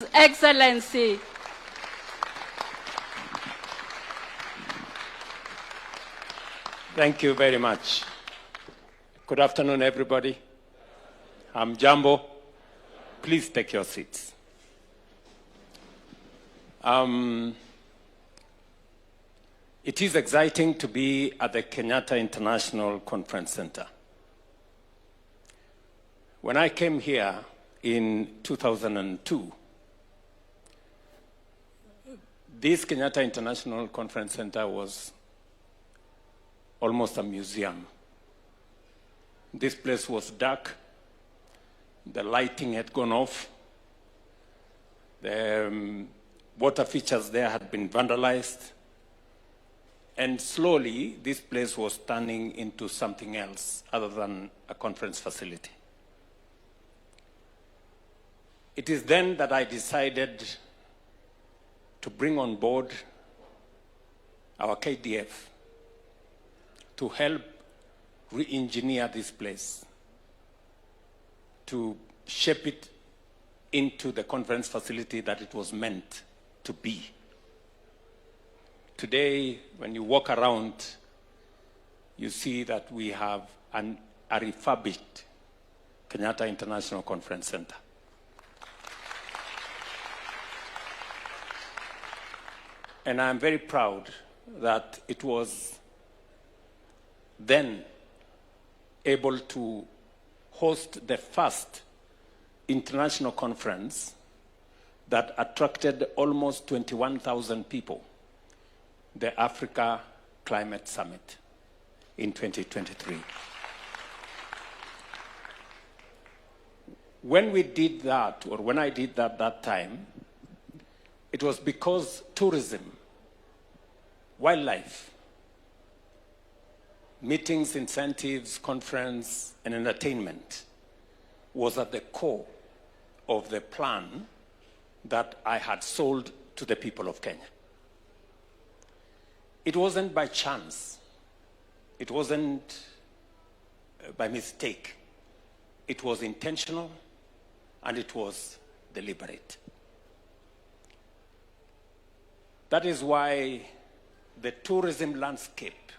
Excellency. Thank you very much. Good afternoon, everybody. I'm Jambo. Please take your seats. It is exciting to be at the Kenyatta International Conference Center. When I came here in 2002, this Kenyatta International Conference Center was almost a museum. This place was dark. The lighting had gone off. The water features there had been vandalized. And slowly, this place was turning into something else other than a conference facility. It is then that I decided to bring on board our KDF to help re-engineer this place, to shape it into the conference facility that it was meant to be. Today, when you walk around, you see that we have a refurbished Kenyatta International Conference Center. And I'm very proud that it was then able to host the first international conference that attracted almost 21,000 people, the Africa Climate Summit in 2023. When we did that, or when I did that time, it was because tourism, wildlife, meetings, incentives, conference, and entertainment was at the core of the plan that I had sold to the people of Kenya. It wasn't by chance. It wasn't by mistake. It was intentional, and it was deliberate. That is why the tourism landscape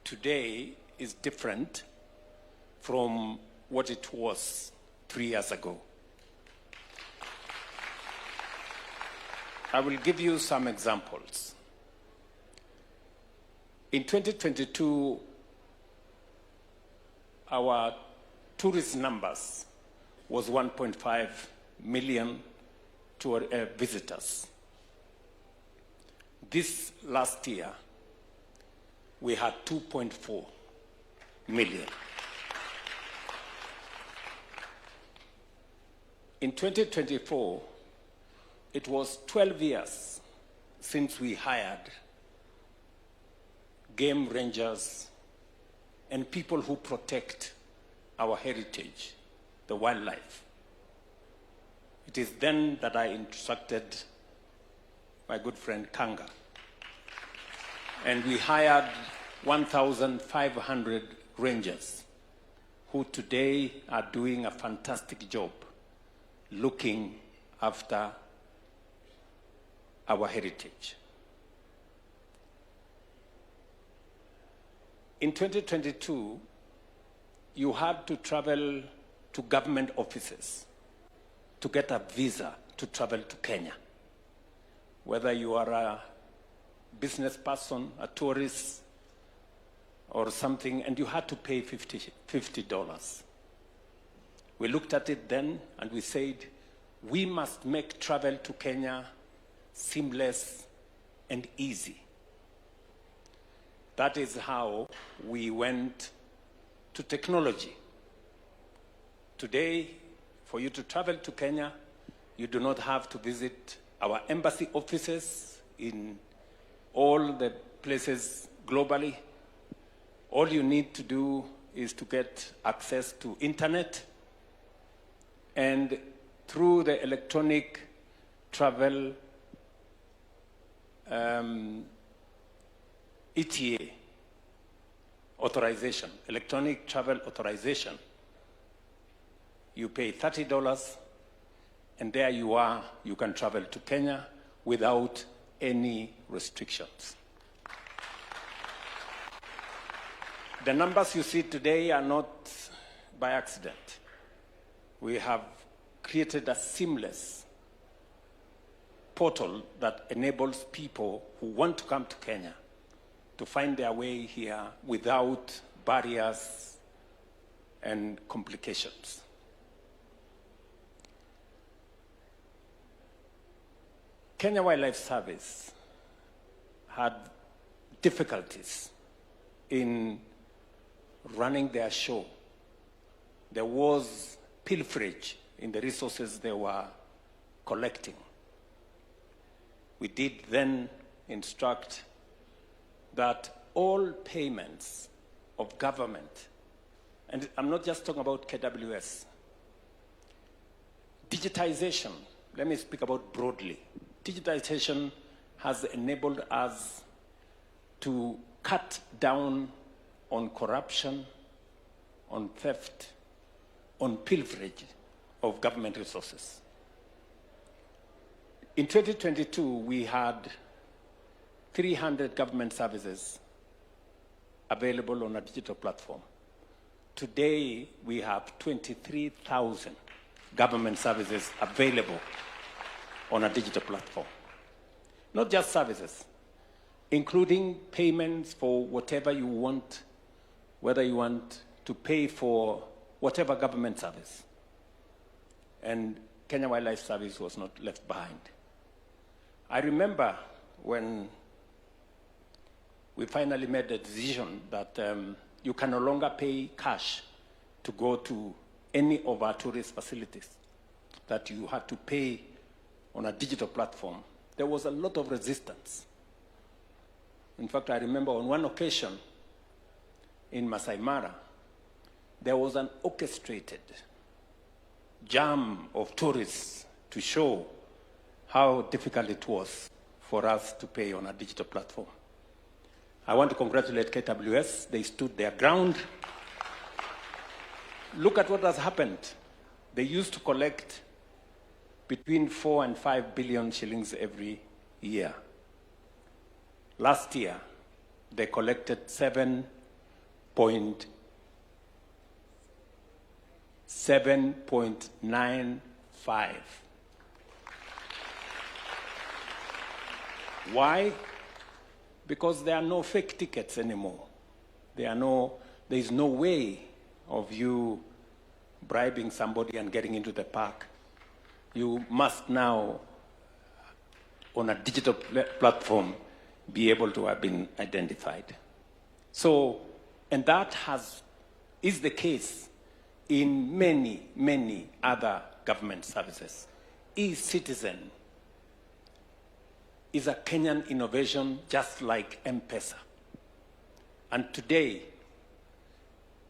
today is different from what it was 3 years ago. I will give you some examples. In 2022, our tourist numbers was 1.5 million visitors. This last year, we had 2.4 million. In 2024, it was 12 years since we hired game rangers and people who protect our heritage, the wildlife. It is then that I instructed my good friend Kanga, and we hired 1,500 rangers who today are doing a fantastic job looking after our heritage. In 2022, you had to travel to government offices to get a visa to travel to Kenya. Whether you are a business person, a tourist, or something, and you had to pay $50. We looked at it then and we said, we must make travel to Kenya seamless and easy. That is how we went to technology. Today, for you to travel to Kenya, you do not have to visit our embassy offices in all the places globally. All you need to do is to get access to internet, and through the electronic travel ETA authorization, electronic travel authorization, you pay $30 and there you are, you can travel to Kenya without any restrictions. The numbers you see today are not by accident. We have created a seamless portal that enables people who want to come to Kenya to find their way here without barriers and complications. Kenya Wildlife Service had difficulties in running their show. There was pilferage in the resources they were collecting. We did then instruct that all payments of government, and I'm not just talking about KWS, digitization, let me speak about broadly. Digitization has enabled us to cut down on corruption, on theft, on pilferage of government resources. In 2022, we had 300 government services available on a digital platform. Today, we have 23,000 government services available on a digital platform. Not just services, including payments for whatever you want, whether you want to pay for whatever government service. And Kenya Wildlife Service was not left behind. I remember when we finally made the decision that you can no longer pay cash to go to any of our tourist facilities, that you had to pay on a digital platform. There was a lot of resistance. In fact, I remember on one occasion in Masai Mara, there was an orchestrated jam of tourists to show how difficult it was for us to pay on a digital platform. I want to congratulate KWS. They stood their ground. Look at what has happened. They used to collect between 4 and 5 billion shillings every year. Last year, they collected 7.95. Why? Because there are no fake tickets anymore. There is no way of you bribing somebody and getting into the park. You must now, on a digital platform, be able to have been identified. So, and that is the case in many, many other government services. E-Citizen is a Kenyan innovation just like M-Pesa. And today,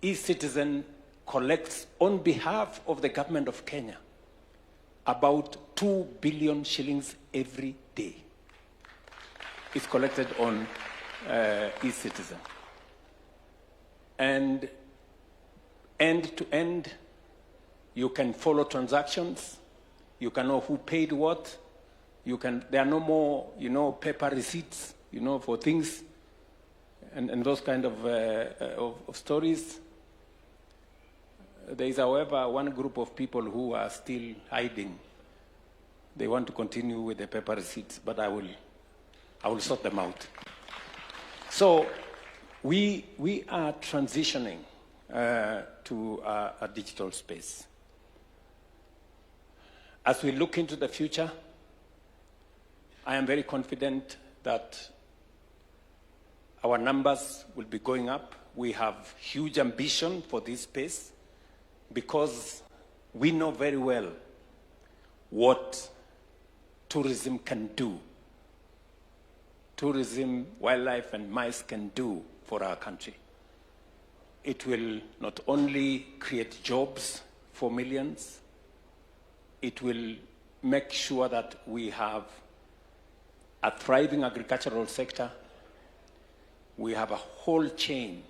E-Citizen collects on behalf of the government of Kenya about 2 billion shillings every day. It's collected on E-Citizen. And end to end, you can follow transactions, you can know who paid what, there are no more, paper receipts, for things and those kind of stories. There is, however, one group of people who are still hiding. They want to continue with the paper receipts, but I will sort them out. So we are transitioning to a digital space. As we look into the future, I am very confident that our numbers will be going up. We have huge ambition for this space because we know very well what tourism can do. Tourism, wildlife, and mice can do for our country. It will not only create jobs for millions, it will make sure that we have a thriving agricultural sector. We have a whole chain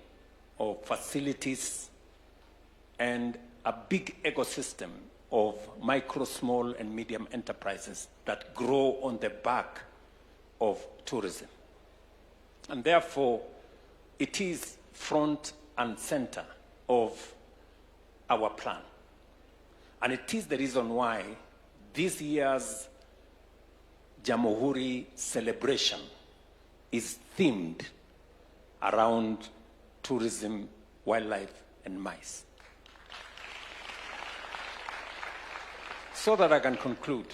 of facilities and a big ecosystem of micro, small, and medium enterprises that grow on the back of tourism. And therefore, it is front and center of our plan. And it is the reason why this year's Jamhuri celebration is themed around tourism, wildlife, and mice. So that I can conclude,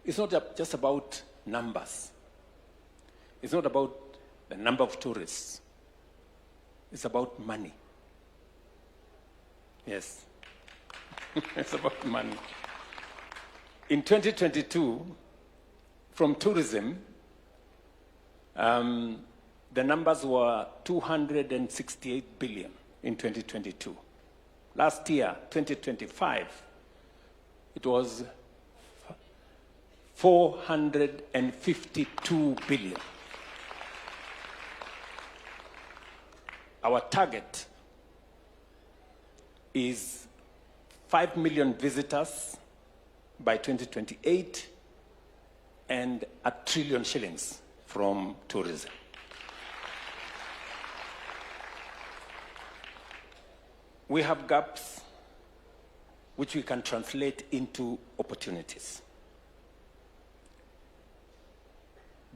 it's not just about numbers. It's not about the number of tourists. It's about money. Yes. It's about money. In 2022, from tourism, the numbers were 268 billion in 2022. Last year, 2025, it was 452 billion. Our target is 5 million visitors by 2028 and 1 trillion shillings from tourism. We have gaps which we can translate into opportunities.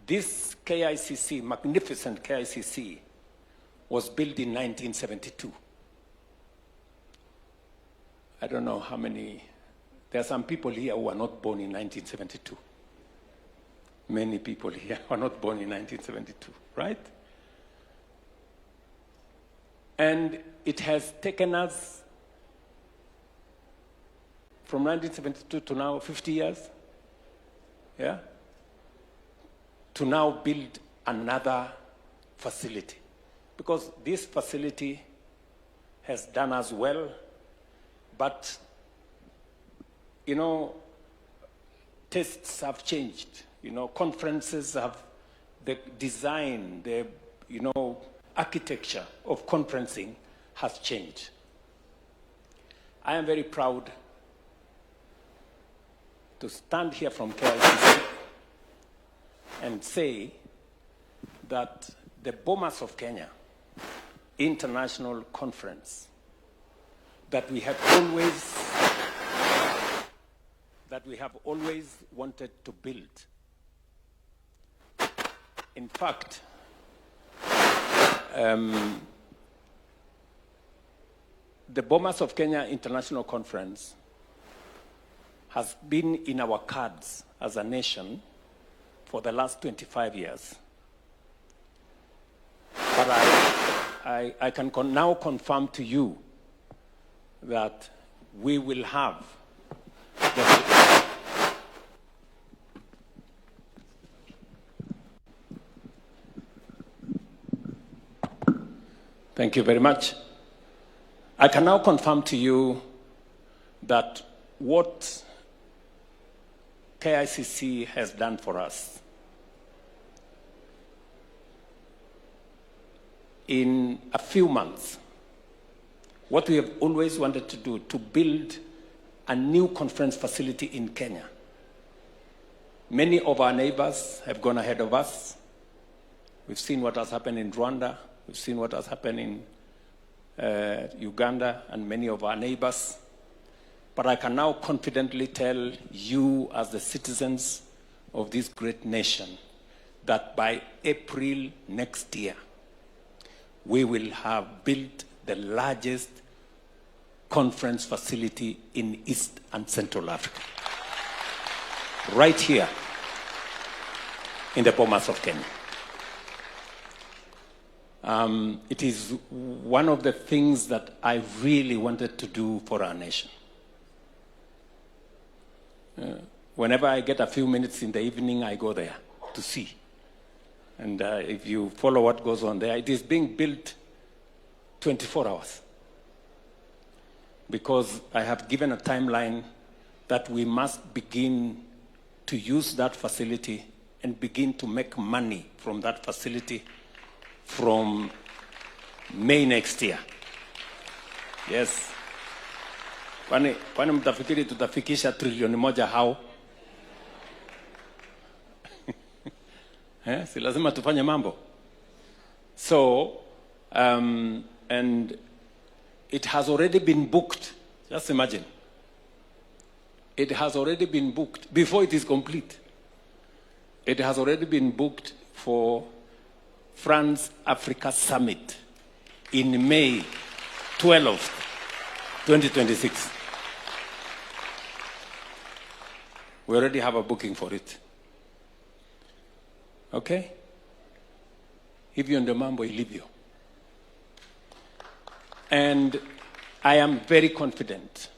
This KICC, magnificent KICC, was built in 1972. I don't know how many, there are some people here who are not born in 1972. Many people here are not born in 1972, right? And it has taken us from 1972 to now 50 years, yeah, to now build another facility. Because this facility has done us well, but, you know, tastes have changed. You know, conferences have, the design, the, you know, architecture of conferencing has changed. I am very proud to stand here from KICC and say that the Bomas of Kenya International Conference that we have always wanted to build. In fact, the Bomas of Kenya International Conference has been in our cards as a nation for the last 25 years. But I can now confirm to you that we will have Thank you very much. I can now confirm to you that what KICC has done for us in a few months, what we have always wanted to do, to build a new conference facility in Kenya. Many of our neighbors have gone ahead of us. We've seen what has happened in Rwanda. We've seen what has happened in Uganda and many of our neighbors. But I can now confidently tell you as the citizens of this great nation that by April next year, we will have built the largest conference facility in East and Central Africa. Right here in the Bomas of Kenya. It is one of the things that I really wanted to do for our nation. Whenever I get a few minutes in the evening, I go there to see. And if you follow what goes on there, it is being built 24 hours. Because I have given a timeline that we must begin to use that facility and begin to make money from that facility from May next year. Yes. Kwani mtafikiri tutafikisha trilioni moja hao? Si lazima tufanye mambo. So, and it has already been booked. Just imagine. It has already been booked before it is complete. It has already been booked for France-Africa Summit in May 12th, 2026. We already have a booking for it. Okay? Hivyo ndio mambo ilivyo. And I am very confident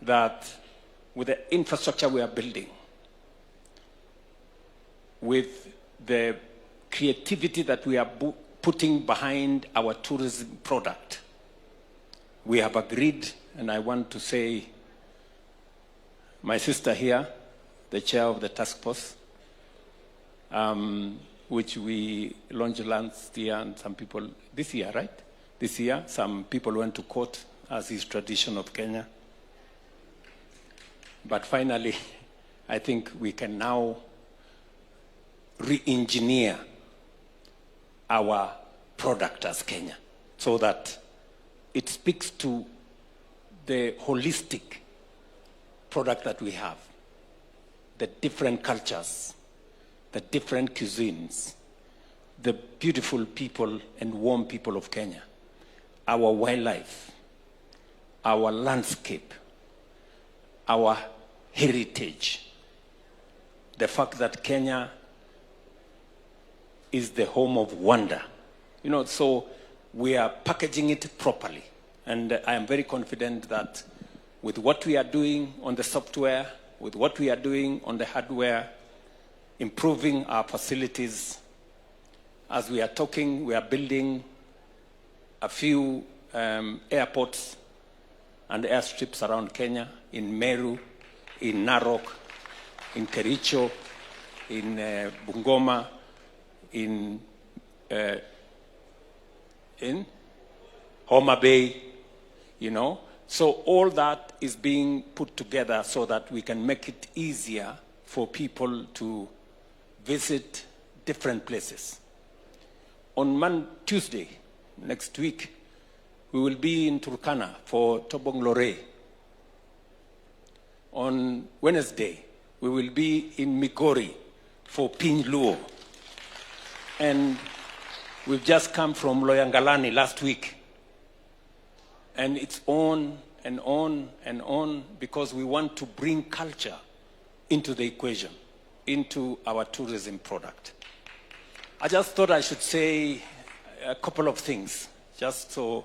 that with the infrastructure we are building, with the creativity that we are putting behind our tourism product, we have agreed, and I want to say, my sister here, the chair of the task force, which we launched last year, and some people, this year, right? This year, some people went to court, as is tradition of Kenya. But finally, I think we can now re-engineer our product as Kenya so that it speaks to the holistic product that we have, the different cultures, the different cuisines, the beautiful people and warm people of Kenya, our wildlife, our landscape, our heritage, the fact that Kenya is the home of wonder. You know, so we are packaging it properly. And I am very confident that with what we are doing on the software, with what we are doing on the hardware, improving our facilities, as we are talking, we are building a few airports and airstrips around Kenya, in Meru, in Narok, in Kericho, in Bungoma, in Homa Bay, you know. So all that is being put together so that we can make it easier for people to visit different places. On Tuesday, next week, we will be in Turkana for Tobong Lore. On Wednesday, we will be in Migori for Piny Luo. And we've just come from Loyangalani last week. And it's on and on and on because we want to bring culture into the equation, into our tourism product. I just thought I should say a couple of things, just so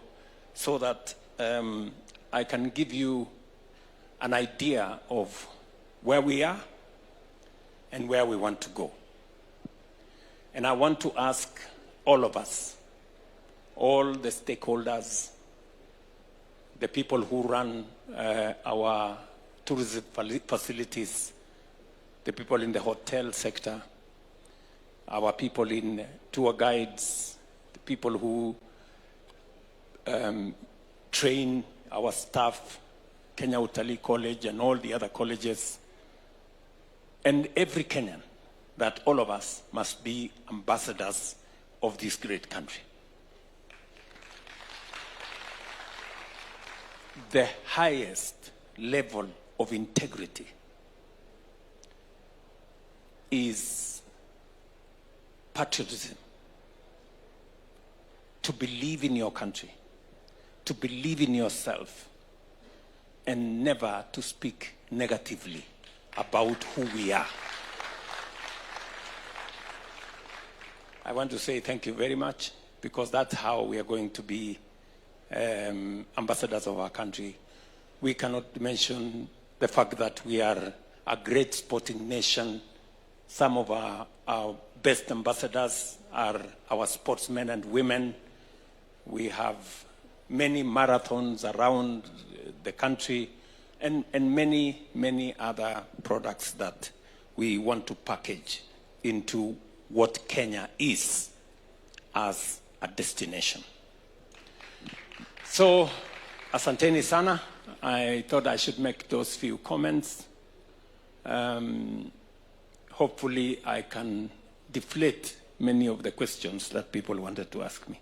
that I can give you an idea of where we are and where we want to go. And I want to ask all of us, all the stakeholders, the people who run our tourism facilities, the people in the hotel sector, our people in tour guides, the people who train our staff, Kenya Utalii College and all the other colleges, and every Kenyan, that all of us must be ambassadors of this great country. The highest level of integrity is patriotism. To believe in your country, to believe in yourself, and never to speak negatively about who we are. I want to say thank you very much, because that's how we are going to be ambassadors of our country. We cannot mention the fact that we are a great sporting nation. Some of our best ambassadors are our sportsmen and women. We have many marathons around the country and many, many other products that we want to package into what Kenya is as a destination. So Asanteni sana. I thought I should make those few comments. Hopefully I can deflate many of the questions that people wanted to ask me.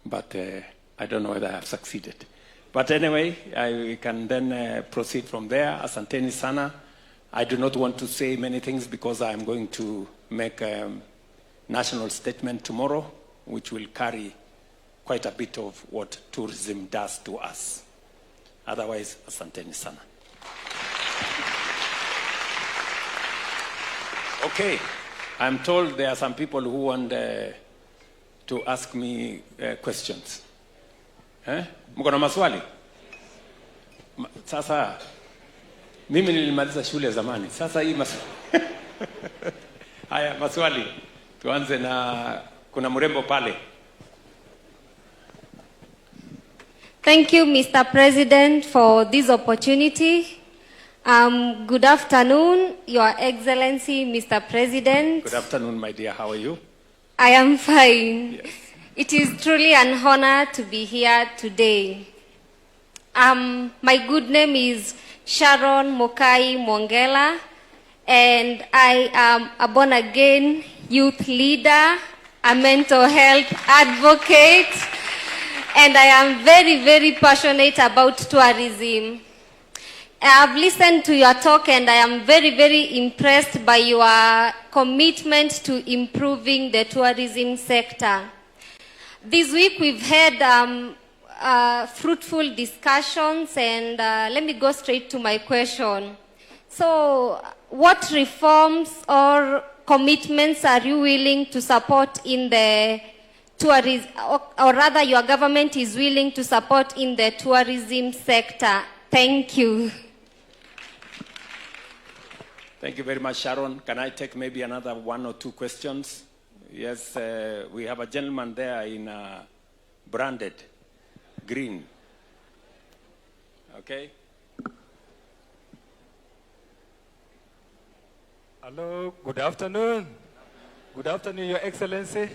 But I don't know whether I have succeeded. But anyway, I can then proceed from there. Asanteni sana. I do not want to say many things because I'm going to make a national statement tomorrow, which will carry quite a bit of what tourism does to us. Otherwise, asanteni sana. Okay, I'm told there are some people who want to ask me questions. Mko na maswali? Sasa mimi nilimaliza shule zamani. Sasa hii maswali. Haya, maswali. Tuanze na kuna mrembo pale. Thank you, Mr. President, for this opportunity. Good afternoon, Your Excellency, Mr. President. Good afternoon, my dear. How are you? I am fine. Yes. It is truly an honor to be here today. My good name is Sharon Mokai Mongela, and I am a born-again youth leader, a mental health advocate, and I am very, very passionate about tourism. I have listened to your talk and I am very, very impressed by your commitment to improving the tourism sector. This week we've had fruitful discussions and let me go straight to my question. So what reforms or commitments are you willing to support in the tourism, or rather your government is willing to support in the tourism sector? Thank you. Thank you very much, Sharon. Can I take maybe another one or two questions? Yes, we have a gentleman there in branded green. Okay. Hello, good afternoon. Good afternoon, Your Excellency,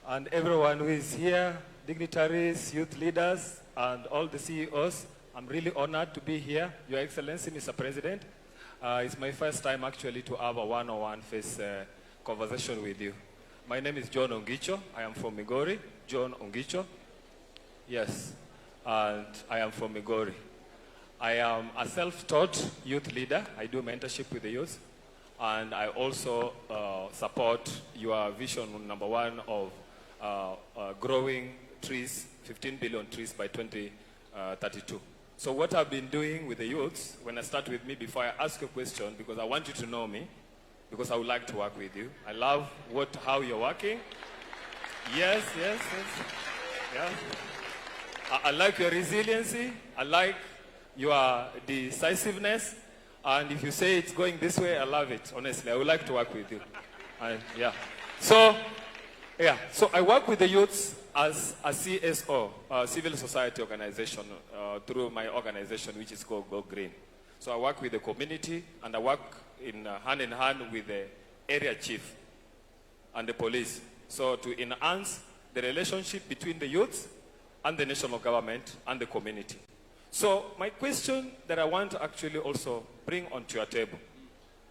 and everyone who is here, dignitaries, youth leaders, and all the CEOs. I'm really honored to be here, Your Excellency, Mr. President. It's my first time actually to have a one-on-one face conversation with you. My name is John Ongicho. I am from Migori. John Ongicho. Yes, and I am from Migori. I am a self-taught youth leader. I do mentorship with the youth. And I also support your vision number one of growing trees, 15 billion trees by 2032. So what I've been doing with the youths, when I start with me, before I ask a question, because I want you to know me, because I would like to work with you. I love how you're working. Yes. Yeah. I like your resiliency. I like your decisiveness. And if you say it's going this way, I love it. Honestly, I would like to work with you. So I work with the youths as a CSO, civil society organization, through my organization, which is called Go Green. So I work with the community, and I work hand in hand with the area chief and the police. So to enhance the relationship between the youths and the national government and the community. So my question that I want to actually also bring onto your table,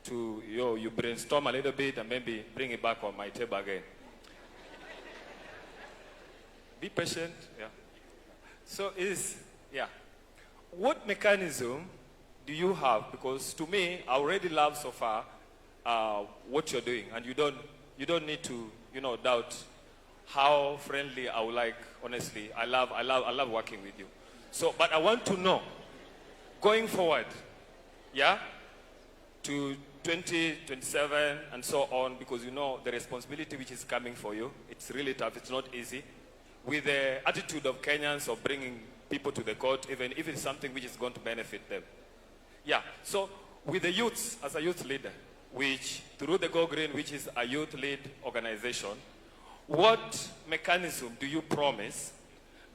to you brainstorm a little bit and maybe bring it back on my table again. Be patient, yeah. So what mechanism do you have? Because to me, I already love so far what you're doing, and you don't need to doubt how friendly I would like. Honestly, I love working with you. So, but I want to know, going forward, to 2027 and so on, because the responsibility which is coming for you, it's really tough, it's not easy. With the attitude of Kenyans of bringing people to the court, even if it's something which is going to benefit them. So with the youths, as a youth leader, which through the Go Green, which is a youth-led organization, what mechanism do you promise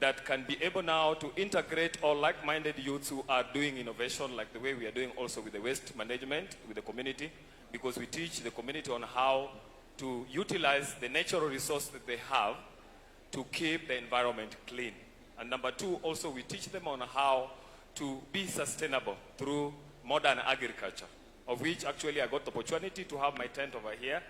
that can be able now to integrate all like-minded youths who are doing innovation, like the way we are doing also with the waste management, with the community, because we teach the community on how to utilize the natural resource that they have to keep the environment clean. And number two, also we teach them on how to be sustainable through modern agriculture, of which actually I got the opportunity to have my tent over here.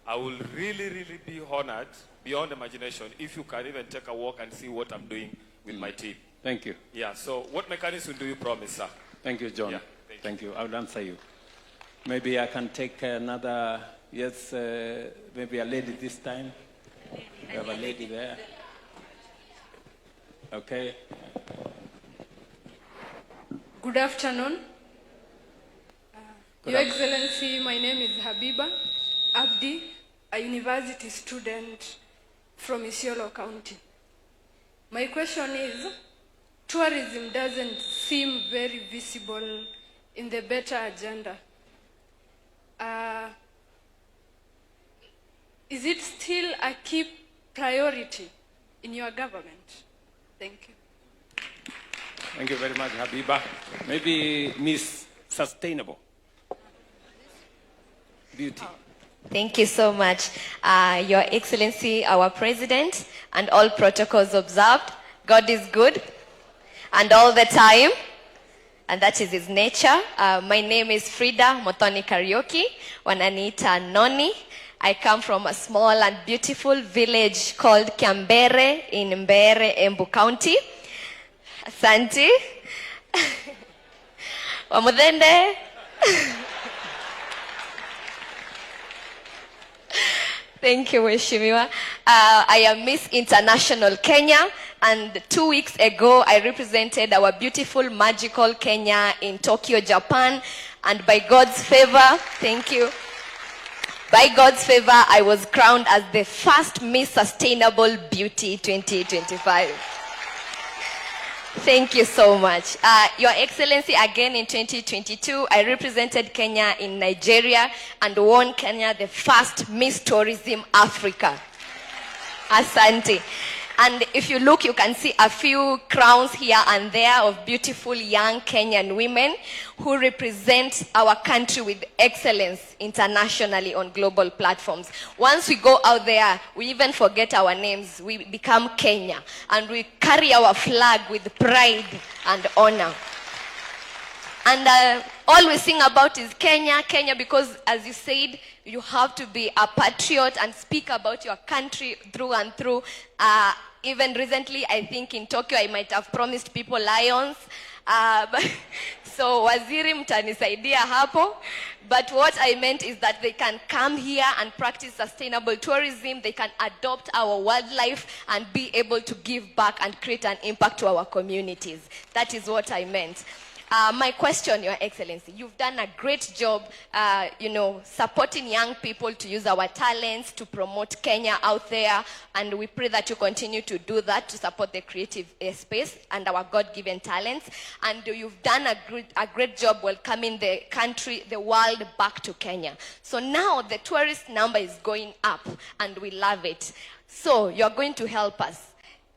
I will really, really be honored beyond imagination if you can even take a walk and see what I'm doing with my team. Thank you. Yeah, so what mechanism do you promise, sir? Thank you, John. Yeah, thank you. I'll answer you. Maybe I can take another, yes, maybe a lady this time. We have a lady there. Okay. Good afternoon. Your Excellency, my name is Habiba Abdi, a university student from Isiolo County. My question is, tourism doesn't seem very visible in the better agenda. Is it still a key priority in your government? Thank you. Thank you very much, Habiba. Maybe Miss Sustainable Beauty. Thank you so much. Your Excellency, our President, and all protocols observed. God is good, and all the time, and that is his nature. My name is Frida Mothoni Karaoke, wananiita Noni. I come from a small and beautiful village called Kiambere in Mbere, Embu County. Asante. Wamudende. Thank you, Weshimiwa. I am Miss International Kenya, and 2 weeks ago I represented our beautiful, magical Kenya in Tokyo, Japan, and by God's favor, thank you. By God's favor, I was crowned as the first Miss Sustainable Beauty 2025. Thank you so much. Your Excellency, again in 2022, I represented Kenya in Nigeria and won Kenya the first Miss Tourism Africa. Asante. And if you look, you can see a few crowns here and there of beautiful young Kenyan women who represent our country with excellence internationally on global platforms. Once we go out there, we even forget our names. We become Kenya, and we carry our flag with pride and honor. And all we sing about is Kenya, Kenya, because as you said, you have to be a patriot and speak about your country through and through. Even recently, I think in Tokyo, I might have promised people lions. So waziri mtanisaidia hapo. But what I meant is that they can come here and practice sustainable tourism. They can adopt our wildlife and be able to give back and create an impact to our communities. That is what I meant. My question, Your Excellency, you've done a great job, supporting young people to use our talents to promote Kenya out there, and we pray that you continue to do that to support the creative space and our God-given talents. And you've done a great job welcoming the country, the world back to Kenya. So now the tourist number is going up, and we love it. So you're going to help us.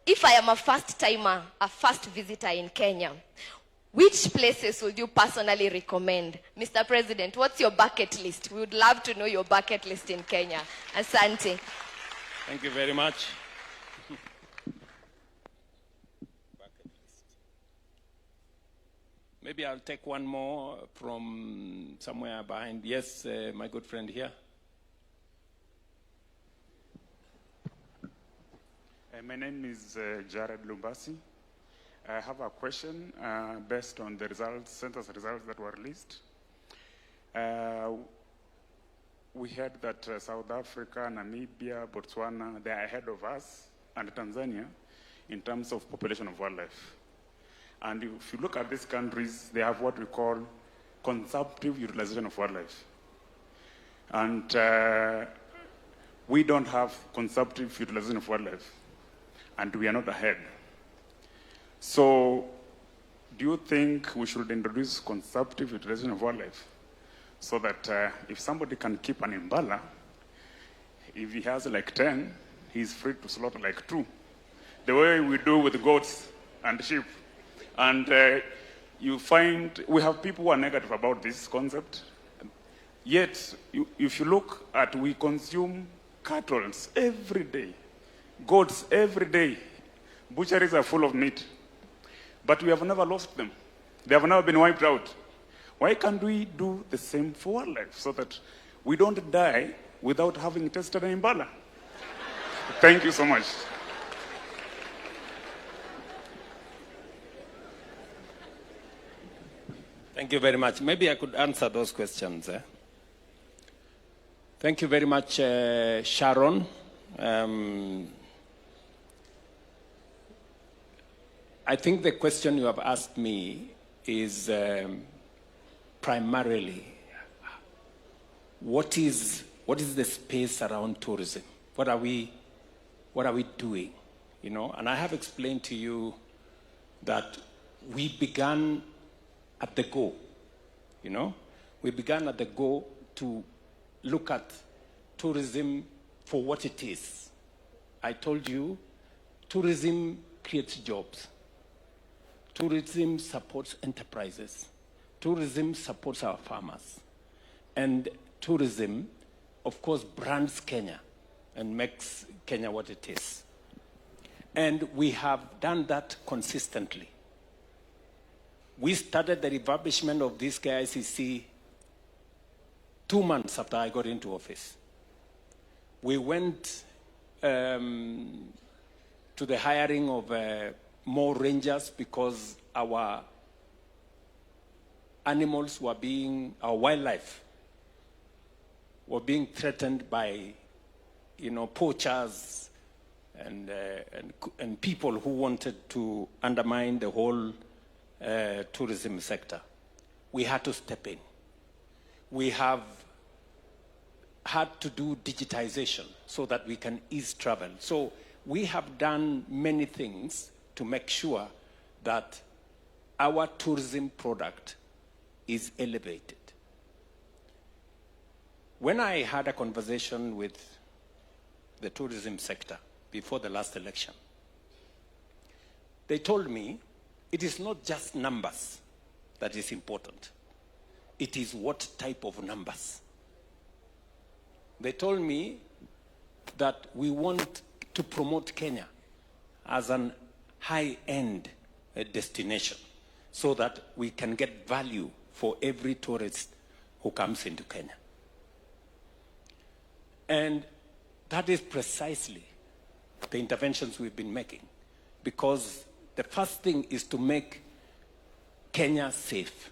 If I am a first timer, a first visitor in Kenya, which places would you personally recommend? Mr. President, what's your bucket list? We would love to know your bucket list in Kenya. Asante. Thank you very much. Maybe I'll take one more from somewhere behind. Yes, my good friend here. My name is Jared Lumbasi. I have a question based on the census results that were released. We heard that South Africa, Namibia, Botswana, they are ahead of us, and Tanzania, in terms of population of wildlife. And if you look at these countries, they have what we call consumptive utilization of wildlife. And we don't have consumptive utilization of wildlife, and we are not ahead. So, do you think we should introduce consumptive utilization of wildlife so that if somebody can keep an impala, if he has like 10, he's free to slaughter like 2, the way we do with goats and sheep? And you find we have people who are negative about this concept. Yet, if you look at, we consume cattle every day, goats every day. Butcheries are full of meat. But we have never lost them. They have never been wiped out. Why can't we do the same for wildlife so that we don't die without having tested an Impala? Thank you so much. Thank you very much. Maybe I could answer those questions. Thank you very much, Sharon. I think the question you have asked me is primarily what is the space around tourism? What are we doing? You know, and I have explained to you that we began at the go. You know, we began at the go to look at tourism for what it is. I told you, tourism creates jobs. Tourism supports enterprises. Tourism supports our farmers. And tourism, of course, brands Kenya and makes Kenya what it is. And we have done that consistently. We started the refurbishment of this KICC 2 months after I got into office. We went to the hiring of more rangers because our animals were being, our wildlife were being threatened by, you know, poachers and people who wanted to undermine the whole tourism sector. We had to step in. We have had to do digitization so that we can ease travel. So we have done many things to make sure that our tourism product is elevated. When I had a conversation with the tourism sector before the last election, they told me it is not just numbers that is important. It is what type of numbers. They told me that we want to promote Kenya as an high-end destination so that we can get value for every tourist who comes into Kenya. And that is precisely the interventions we've been making, because the first thing is to make Kenya safe,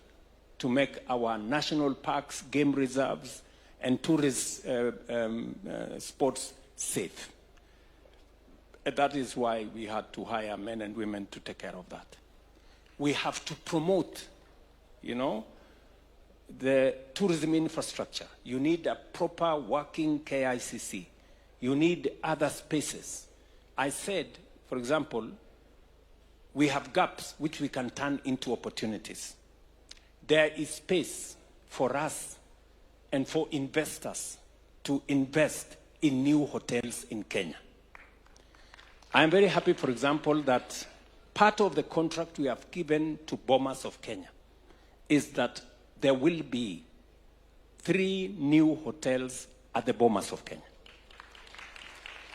to make our national parks, game reserves, and tourist spots safe. And that is why we had to hire men and women to take care of that. We have to promote, you know, the tourism infrastructure. You need a proper working KICC. You need other spaces. I said, for example, we have gaps which we can turn into opportunities. There is space for us and for investors to invest in new hotels in Kenya. I'm very happy, for example, that part of the contract we have given to Bomas of Kenya is that there will be 3 new hotels at the Bomas of Kenya.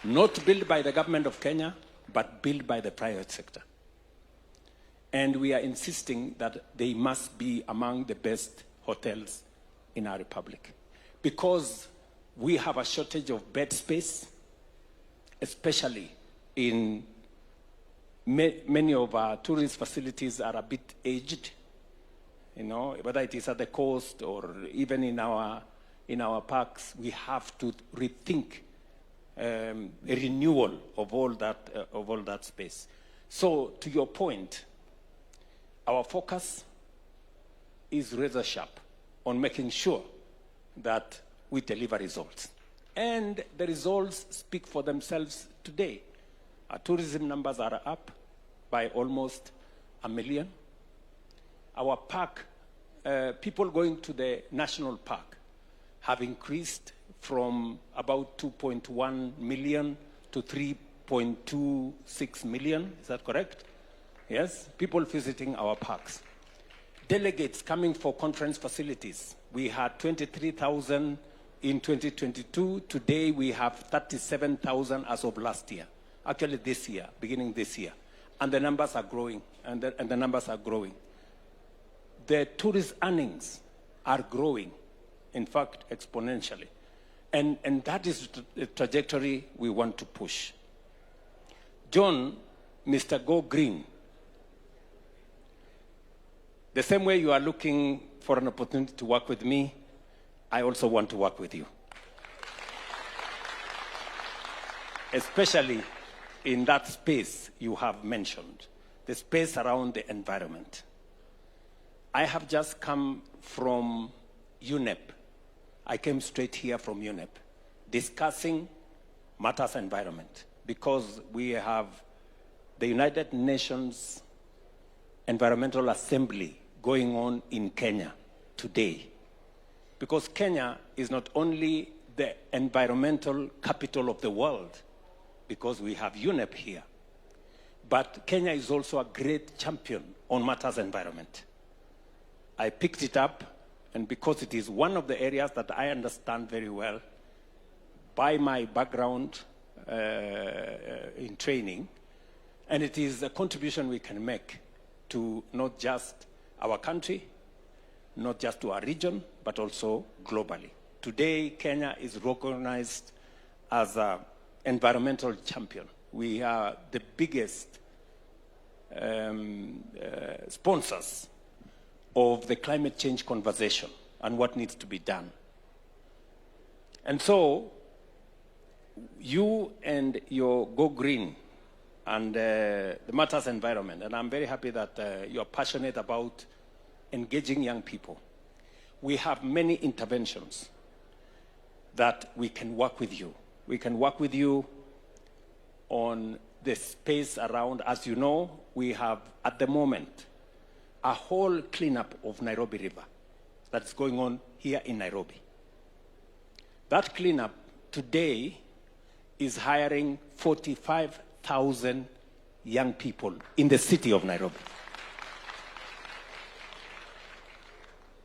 Not built by the government of Kenya, but built by the private sector. And we are insisting that they must be among the best hotels in our republic, because we have a shortage of bed space, especially in many of our tourist facilities are a bit aged, you know, whether it is at the coast or even in our parks. We have to rethink a renewal of all that space. So to your point, our focus is razor sharp on making sure that we deliver results. And the results speak for themselves today. Our tourism numbers are up by almost 1 million. Our park, people going to the national park have increased from about 2.1 million to 3.26 million. Is that correct? Yes, people visiting our parks. Delegates coming for conference facilities. We had 23,000 in 2022. Today we have 37,000 as of last year. Actually this year, beginning this year. and the numbers are growing, and the numbers are growing. The tourist earnings are growing, in fact, exponentially. And that is the trajectory we want to push. John, Mr. Go Green, the same way you are looking for an opportunity to work with me, I also want to work with you. Especially in that space you have mentioned, the space around the environment. I have just come from UNEP. I came straight here from UNEP, discussing matters environment, because we have the United Nations Environmental Assembly going on in Kenya today. Because Kenya is not only the environmental capital of the world, because we have UNEP here, but Kenya is also a great champion on matters environment. I picked it up, and because it is one of the areas that I understand very well, by my background in training, and it is a contribution we can make to not just our country, not just to our region, but also globally. Today, Kenya is recognized as an environmental champion. We are the biggest sponsors of the climate change conversation and what needs to be done. And so, you and your Go Green and the matters environment, and I'm very happy that you're passionate about engaging young people. We have many interventions that we can work with you. We can work with you on the space around, as you know, we have at the moment a whole cleanup of Nairobi River that's going on here in Nairobi. That cleanup today is hiring 45,000 young people in the city of Nairobi.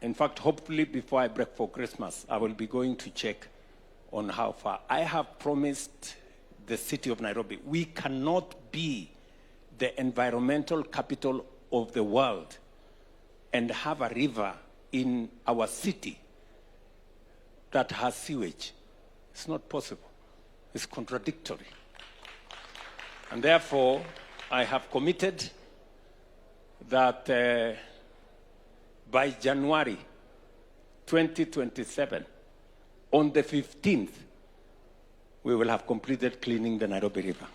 In fact, hopefully before I break for Christmas, I will be going to check on how far. I have promised the city of Nairobi, we cannot be the environmental capital of the world and have a river in our city that has sewage. It's not possible. It's contradictory. And therefore, I have committed that by January 2027, on the 15th, we will have completed cleaning the Nairobi River.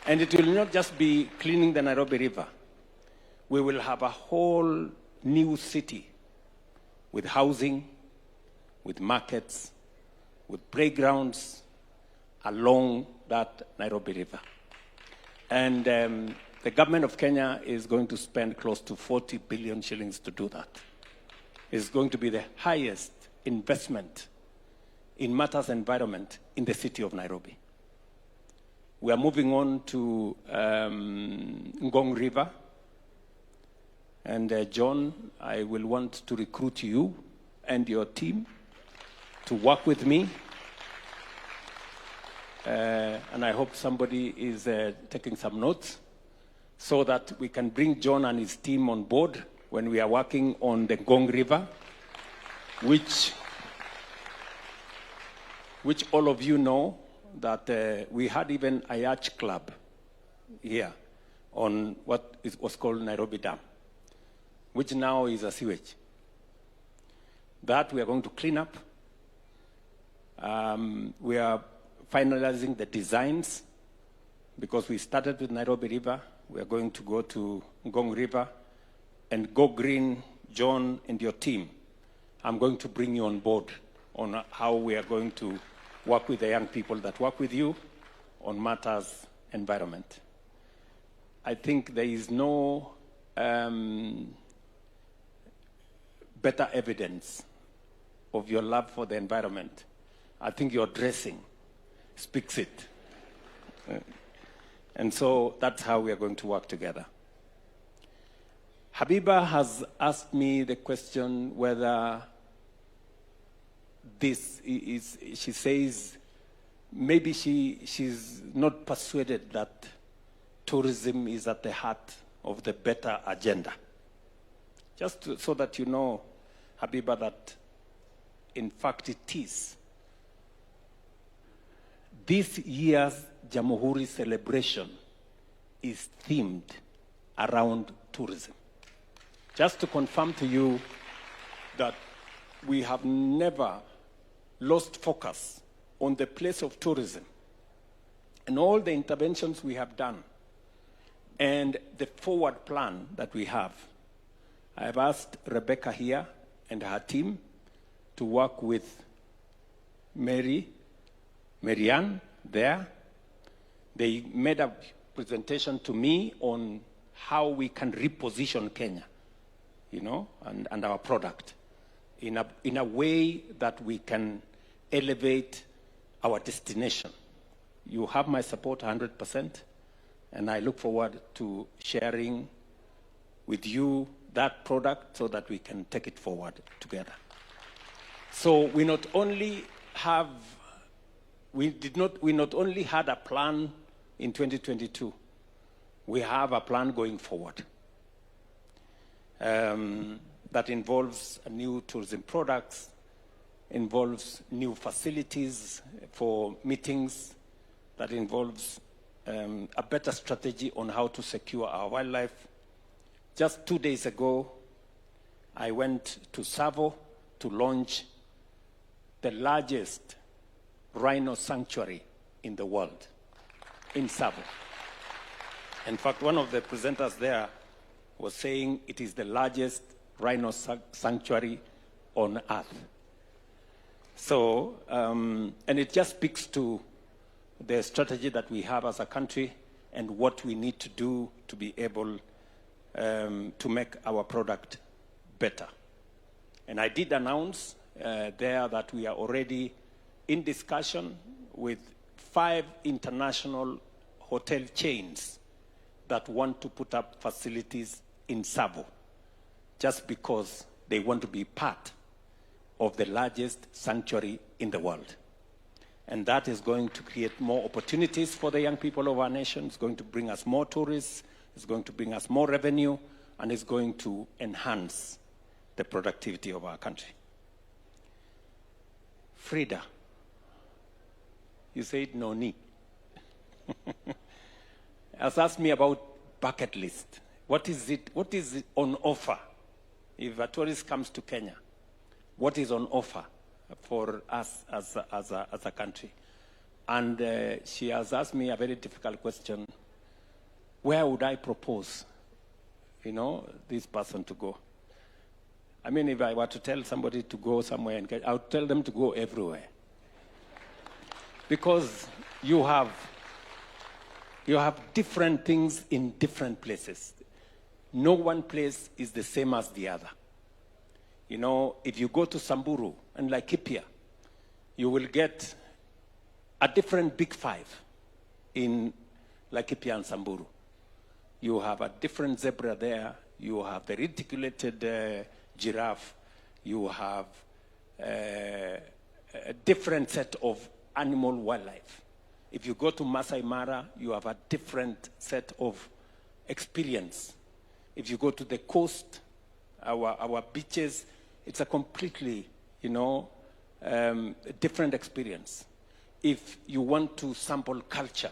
And it will not just be cleaning the Nairobi River. We will have a whole new city with housing, with markets, with playgrounds along that Nairobi River. And the government of Kenya is going to spend close to 40 billion shillings to do that. It's going to be the highest investment in matters environment in the city of Nairobi. We are moving on to Ngong River. And John, I will want to recruit you and your team to work with me. And I hope somebody is taking some notes so that we can bring John and his team on board when we are working on the Ngong River, which all of you know that we had even a yacht club here on what was called Nairobi Dam, which now is a sewage. That we are going to clean up. We are finalizing the designs because we started with Nairobi River. We are going to go to Ngong River and Go Green, John and your team. I'm going to bring you on board on how we are going to work with the young people that work with you on matters environment. I think there is no better evidence of your love for the environment. I think your dressing speaks it. And so that's how we are going to work together. Habiba has asked me the question whether this is, she says, maybe she's not persuaded that tourism is at the heart of the better agenda. So that you know, Habiba, that in fact it is. This year's Jamhuri celebration is themed around tourism. Just to confirm to you that we have never lost focus on the place of tourism and all the interventions we have done and the forward plan that we have. I have asked Rebecca here and her team to work with Marianne there. They made a presentation to me on how we can reposition Kenya, you know, and our product in a way that we can elevate our destination. You have my support 100%, and I look forward to sharing with you that product so that we can take it forward together. So we not only had a plan in 2022, we have a plan going forward that involves new tourism products, involves new facilities for meetings, that involves a better strategy on how to secure our wildlife. Just 2 days ago, I went to Tsavo to launch the largest rhino sanctuary in the world, in Tsavo. In fact, one of the presenters there was saying it is the largest rhino sanctuary on earth. So, and it just speaks to the strategy that we have as a country and what we need to do to be able to make our product better. And I did announce there that we are already in discussion with 5 international hotel chains that want to put up facilities in Tsavo, just because they want to be part of the largest sanctuary in the world. And that is going to create more opportunities for the young people of our nation. It's going to bring us more tourists. It's going to bring us more revenue, and it's going to enhance the productivity of our country. Frida, you said no need. Has asked me about bucket list. What is it on offer? If a tourist comes to Kenya, what is on offer for us as a country? And she has asked me a very difficult question. Where would I propose, this person to go? I mean, if I were to tell somebody to go somewhere, I would tell them to go everywhere. Because you have different things in different places. No one place is the same as the other. If you go to Samburu and Laikipia, you will get a different big 5 in Laikipia and Samburu. You have a different zebra there. You have the reticulated giraffe. You have a different set of animal wildlife. If you go to Masai Mara, you have a different set of experience. If you go to the coast, our beaches, it's a completely, different experience. If you want to sample culture,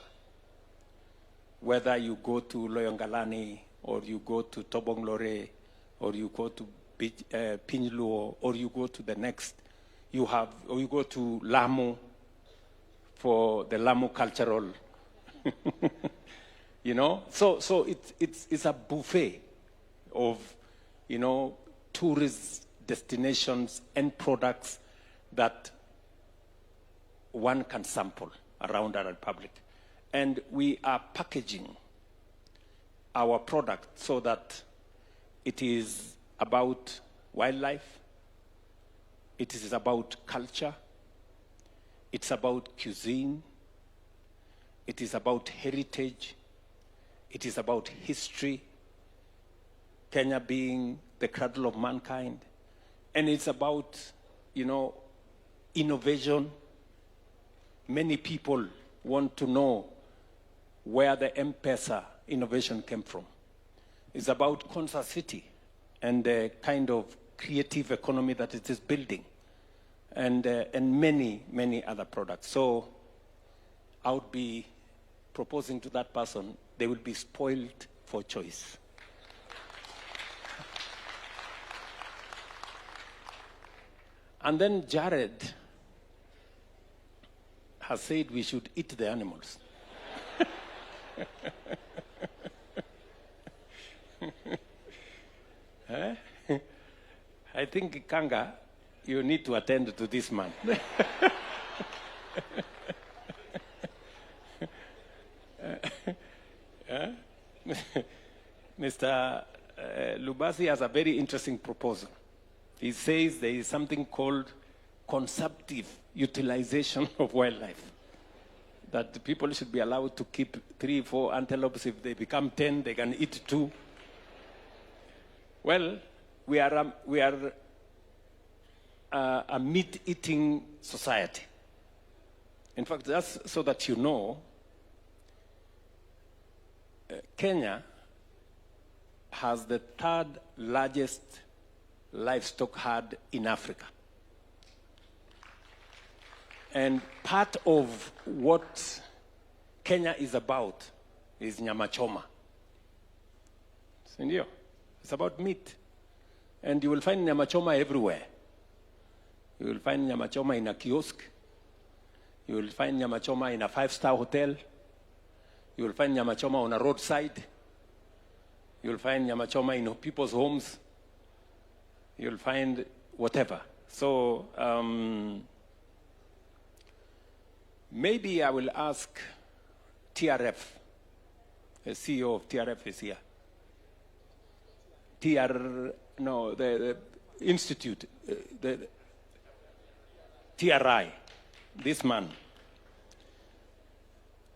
whether you go to Loyongalani, or you go to Tobonglore, or you go to Pinjluo, or you go to the next, or you go to Lamu for the Lamu cultural, So it's a buffet of, tourist destinations and products that one can sample around our republic. And we are packaging our product so that it is about wildlife, it is about culture, it's about cuisine, it is about heritage, it is about history, Kenya being the cradle of mankind, and it's about, innovation. Many people want to know where the M-Pesa innovation came from. It's about Concert City and the kind of creative economy that it is building, and many, many other products. So I would be proposing to that person, they will be spoiled for choice. And then Jared has said we should eat the animals. I think, Kanga, you need to attend to this man. Mr. Lubasi has a very interesting proposal. He says there is something called consumptive utilization of wildlife. That the people should be allowed to keep 3, 4 antelopes. If they become 10, they can eat 2. Well, we are a meat-eating society. In fact, just so that you know, Kenya has the 3rd largest livestock herd in Africa. And part of what Kenya is about is nyama choma. It's about meat. And you will find nyama choma everywhere. You will find nyama choma in a kiosk. You will find nyama choma in a 5-star hotel. You will find nyama choma on a roadside. You will find nyama choma in people's homes. You will find whatever. So maybe I will ask TRF. The CEO of TRF is here. The institute, the TRI, this man,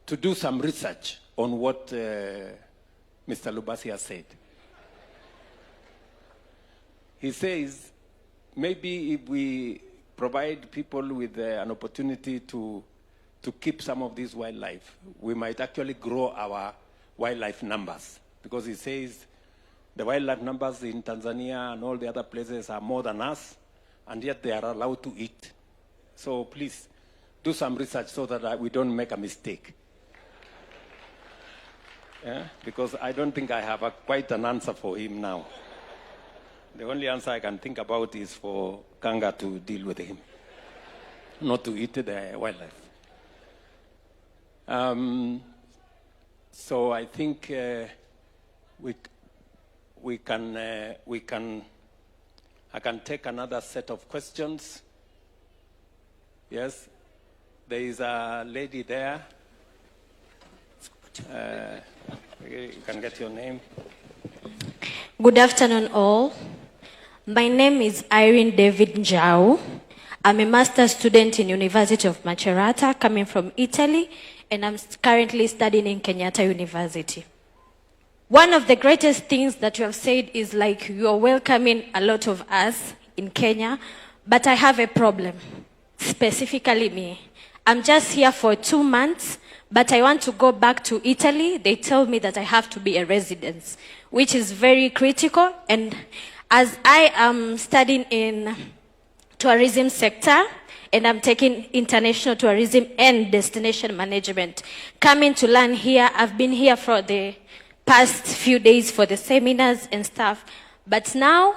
to do some research on what Mr. Lubasi has said. He says, maybe if we provide people with an opportunity to keep some of this wildlife, we might actually grow our wildlife numbers. Because he says the wildlife numbers in Tanzania and all the other places are more than us, and yet they are allowed to eat. So please, do some research so that we don't make a mistake. Yeah? Because I don't think I have quite an answer for him now. The only answer I can think about is for Kanga to deal with him, not to eat the wildlife. So I think I can take another set of questions. Yes, there is a lady there. You can get your name. Good afternoon, all. My name is Irene David Njau. I'm a master's student in University of Macerata, coming from Italy, and I'm currently studying in Kenyatta University. One of the greatest things that you have said is like you are welcoming a lot of us in Kenya, but I have a problem, specifically me. I'm just here for 2 months, but I want to go back to Italy. They tell me that I have to be a resident, which is very critical. And as I am studying in tourism sector, and I'm taking international tourism and destination management, coming to learn here, I've been here for the past few days for the seminars and stuff, but now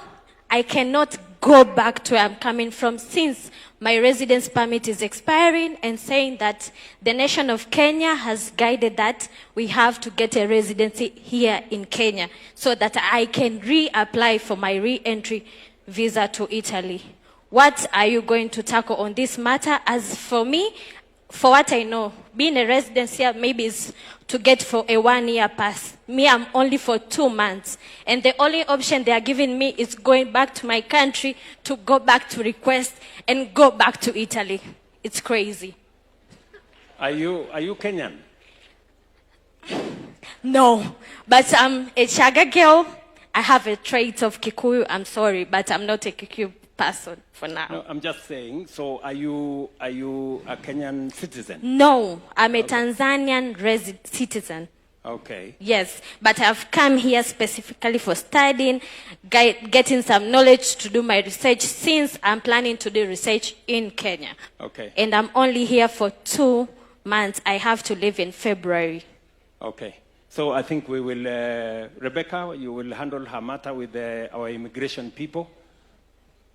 I cannot go back to where I'm coming from since my residence permit is expiring, and saying that the nation of Kenya has guided that we have to get a residency here in Kenya so that I can reapply for my re-entry visa to Italy. What are you going to tackle on this matter? As for me, for what I know, being a resident here maybe is to get for a 1-year pass. Me, I'm only for 2 months. And the only option they are giving me is going back to my country to go back to request and go back to Italy. It's crazy. Are you Kenyan? No, but I'm a Chaga girl. I have a trait of Kikuyu. I'm sorry, but I'm not a Kikuyu person for now. No, I'm just saying, so are you a Kenyan citizen? No, I'm a Tanzanian citizen. Okay. Yes, but I've come here specifically for studying, getting some knowledge to do my research, since I'm planning to do research in Kenya. Okay. And I'm only here for 2 months. I have to leave in February. Okay. So I think we will, Rebecca, you will handle her matter with our immigration people.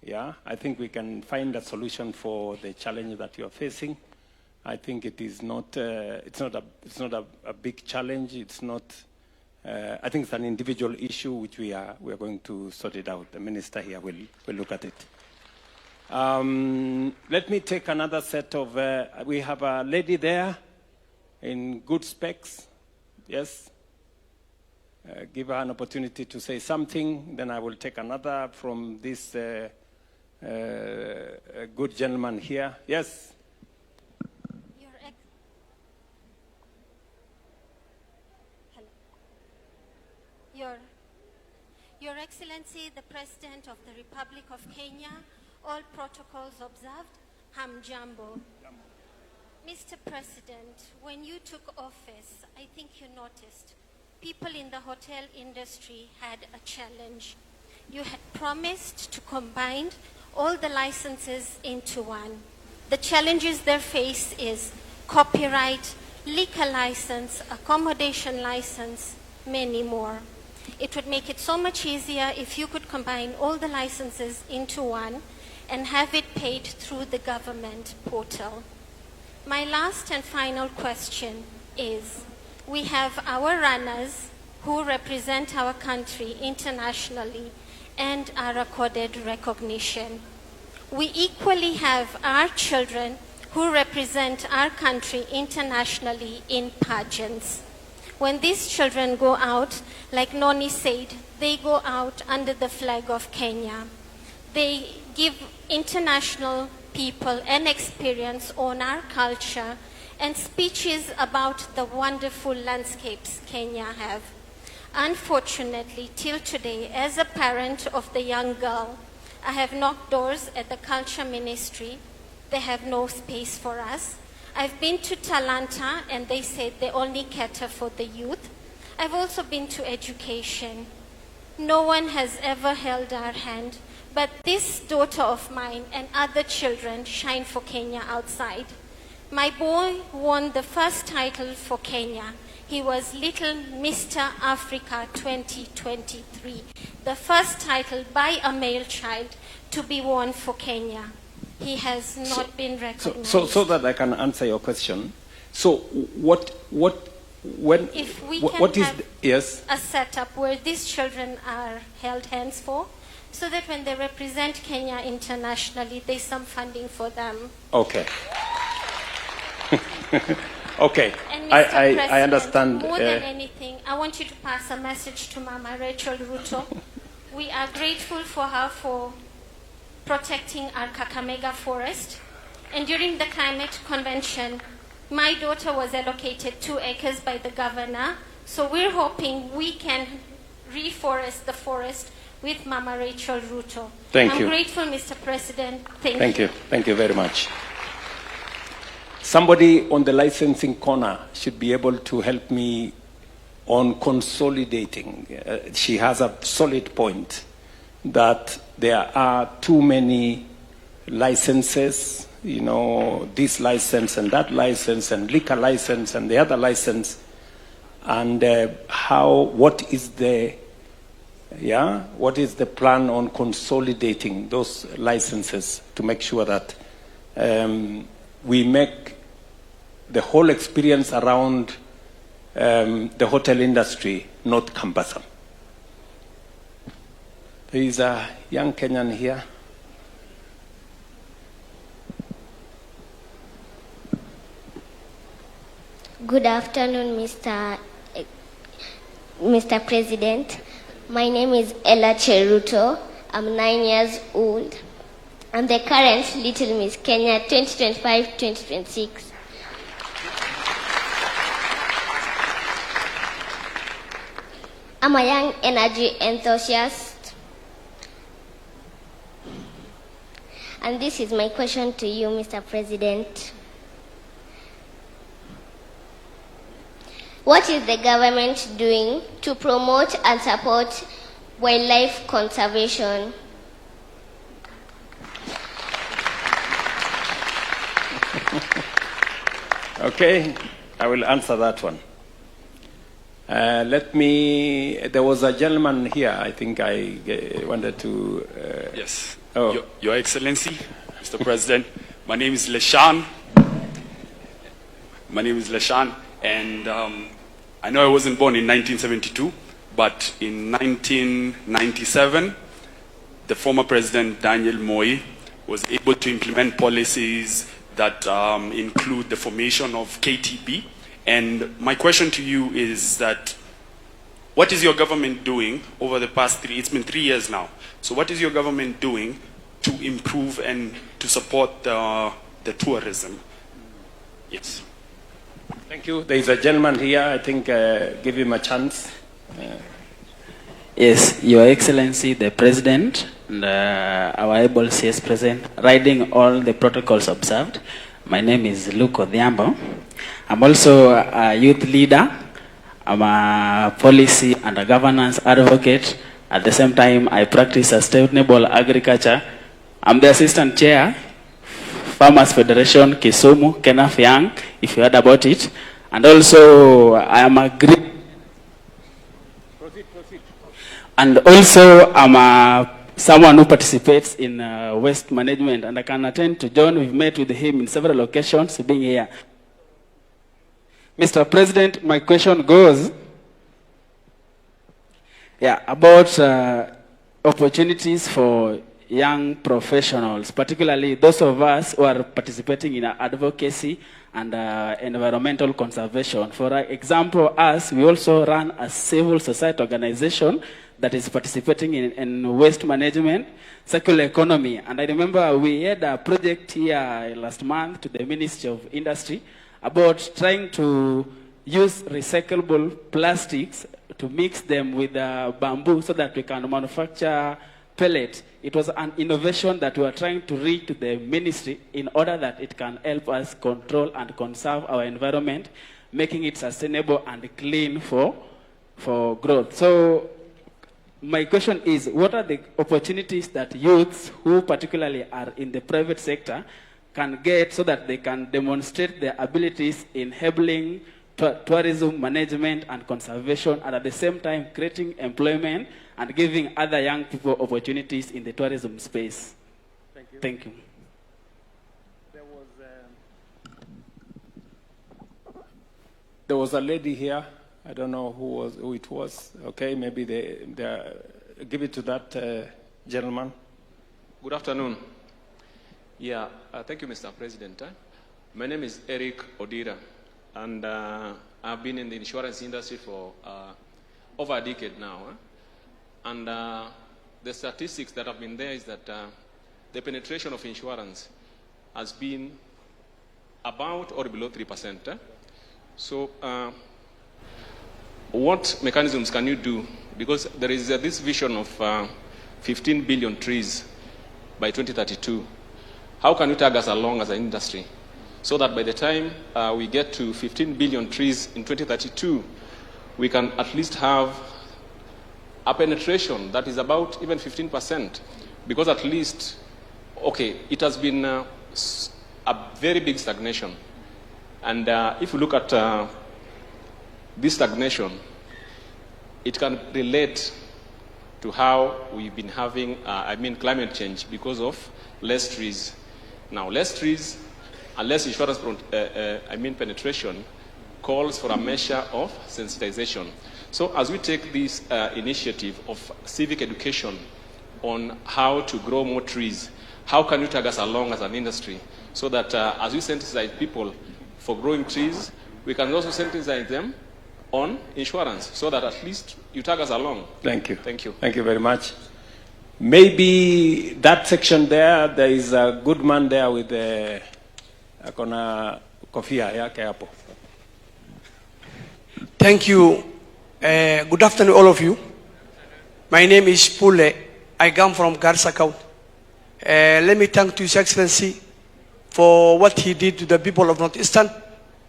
Yeah, I think we can find a solution for the challenge that you are facing. I think it is not, it's not a big challenge. It's not, I think it's an individual issue which we are going to sort it out. The minister here will look at it. Let me take another set of, we have a lady there in good specs. Yes. Give her an opportunity to say something. Then I will take another from this good gentleman here. Yes. Your Excellency, the President of the Republic of Kenya, all protocols observed, Hamjambo. Mr. President, when you took office, I think you noticed people in the hotel industry had a challenge. You had promised to combine all the licenses into one. The challenges they face is copyright, liquor license, accommodation license, many more. It would make it so much easier if you could combine all the licenses into one and have it paid through the government portal. My last and final question is, we have our runners who represent our country internationally and are accorded recognition. We equally have our children who represent our country internationally in pageants. When these children go out, like Noni said, they go out under the flag of Kenya. They give international people an experience on our culture and speeches about the wonderful landscapes Kenya have. Unfortunately, till today, as a parent of the young girl, I have knocked doors at the culture ministry. They have no space for us. I've been to Talanta and they said they only cater for the youth. I've also been to education. No one has ever held our hand, but this daughter of mine and other children shine for Kenya outside. My boy won the first title for Kenya. He was Little Mr. Africa 2023, the first title by a male child to be won for Kenya. He has not been recognized. So that I can answer your question. So what if we can have yes, a setup where these children are held hands for, so that when they represent Kenya internationally, there's some funding for them. Okay. Okay. And Mr. I understand. More than anything, I want you to pass a message to Mama Rachel Ruto. We are grateful for her for protecting our Kakamega forest. And during the climate convention, my daughter was allocated 2 acres by the governor. So we're hoping we can reforest the forest with Mama Rachel Ruto. Thank you. I'm grateful, Mr. President. Thank you. Thank you very much. Somebody on the licensing corner should be able to help me on consolidating. She has a solid point that there are too many licenses, you know, this license and that license and liquor license and the other license, and what is the plan on consolidating those licenses to make sure that we make the whole experience around the hotel industry not cumbersome. There is a young Kenyan here. Good afternoon, Mr. President. My name is Ella Cheruto. I'm 9 years old. I'm the current Little Miss Kenya 2025-2026. I'm a young energy enthusiast. And this is my question to you, Mr. President. What is the government doing to promote and support wildlife conservation? Okay, I will answer that one. There was a gentleman here, I think I wanted to... Yes. Oh. Your Excellency, Mr. President, my name is Leshan. And I know I wasn't born in 1972, but in 1997, the former President Daniel Moi was able to implement policies that include the formation of KTB. And my question to you is that, what is your government doing over the past it's been 3 years now. So what is your government doing to improve and to support the tourism? Yes. Thank you. There is a gentleman here, I think, give him a chance. Yes, Your Excellency, the President, and our able CS President, riding all the protocols observed. My name is Luke Odhiambo. I'm also a youth leader. I'm a policy and a governance advocate. At the same time, I practice sustainable agriculture. I'm the assistant chair, Farmers Federation, Kisumu, Kenaf Young, if you heard about it. And also, I am a green. And also, I'm someone who participates in waste management, and I can attend to John. We've met with him in several locations, being here. Mr. President, my question goes, about opportunities for young professionals, particularly those of us who are participating in advocacy and environmental conservation. For example, we also run a civil society organization that is participating in waste management, circular economy. And I remember we had a project here last month to the Ministry of Industry about trying to use recyclable plastics to mix them with bamboo so that we can manufacture pellets. It was an innovation that we are trying to reach to the ministry in order that it can help us control and conserve our environment, making it sustainable and clean for growth. So my question is, what are the opportunities that youths who particularly are in the private sector can get so that they can demonstrate their abilities in enabling tourism management and conservation, and at the same time creating employment and giving other young people opportunities in the tourism space? Thank you. Thank you. There was a lady here. I don't know who it was. Okay, maybe they give it to that gentleman. Good afternoon. Yeah, thank you, Mr. President. My name is Eric Odira, and I've been in the insurance industry for over a decade now. And the statistics that have been there is that the penetration of insurance has been about or below 3%. So what mechanisms can you do? Because there is this vision of 15 billion trees by 2032. How can you tag us along as an industry so that by the time we get to 15 billion trees in 2032, we can at least have a penetration that is about even 15%? Because at least, okay, it has been a very big stagnation. And if you look at this stagnation, it can relate to how we've been having, climate change because of less trees. Now, less trees and less insurance penetration calls for a measure of sensitization. So as we take this initiative of civic education on how to grow more trees, how can you tag us along as an industry so that as we sensitize people for growing trees, we can also sensitize them on insurance so that at least you tag us along. Thank you. Thank you. Thank you very much. Maybe that section there is a good man there with the akona kofia yake hapo. Thank you. Good afternoon, all of you. My name is Pule. I come from Garissa County. Let me thank His Excellency for what he did to the people of Northeastern,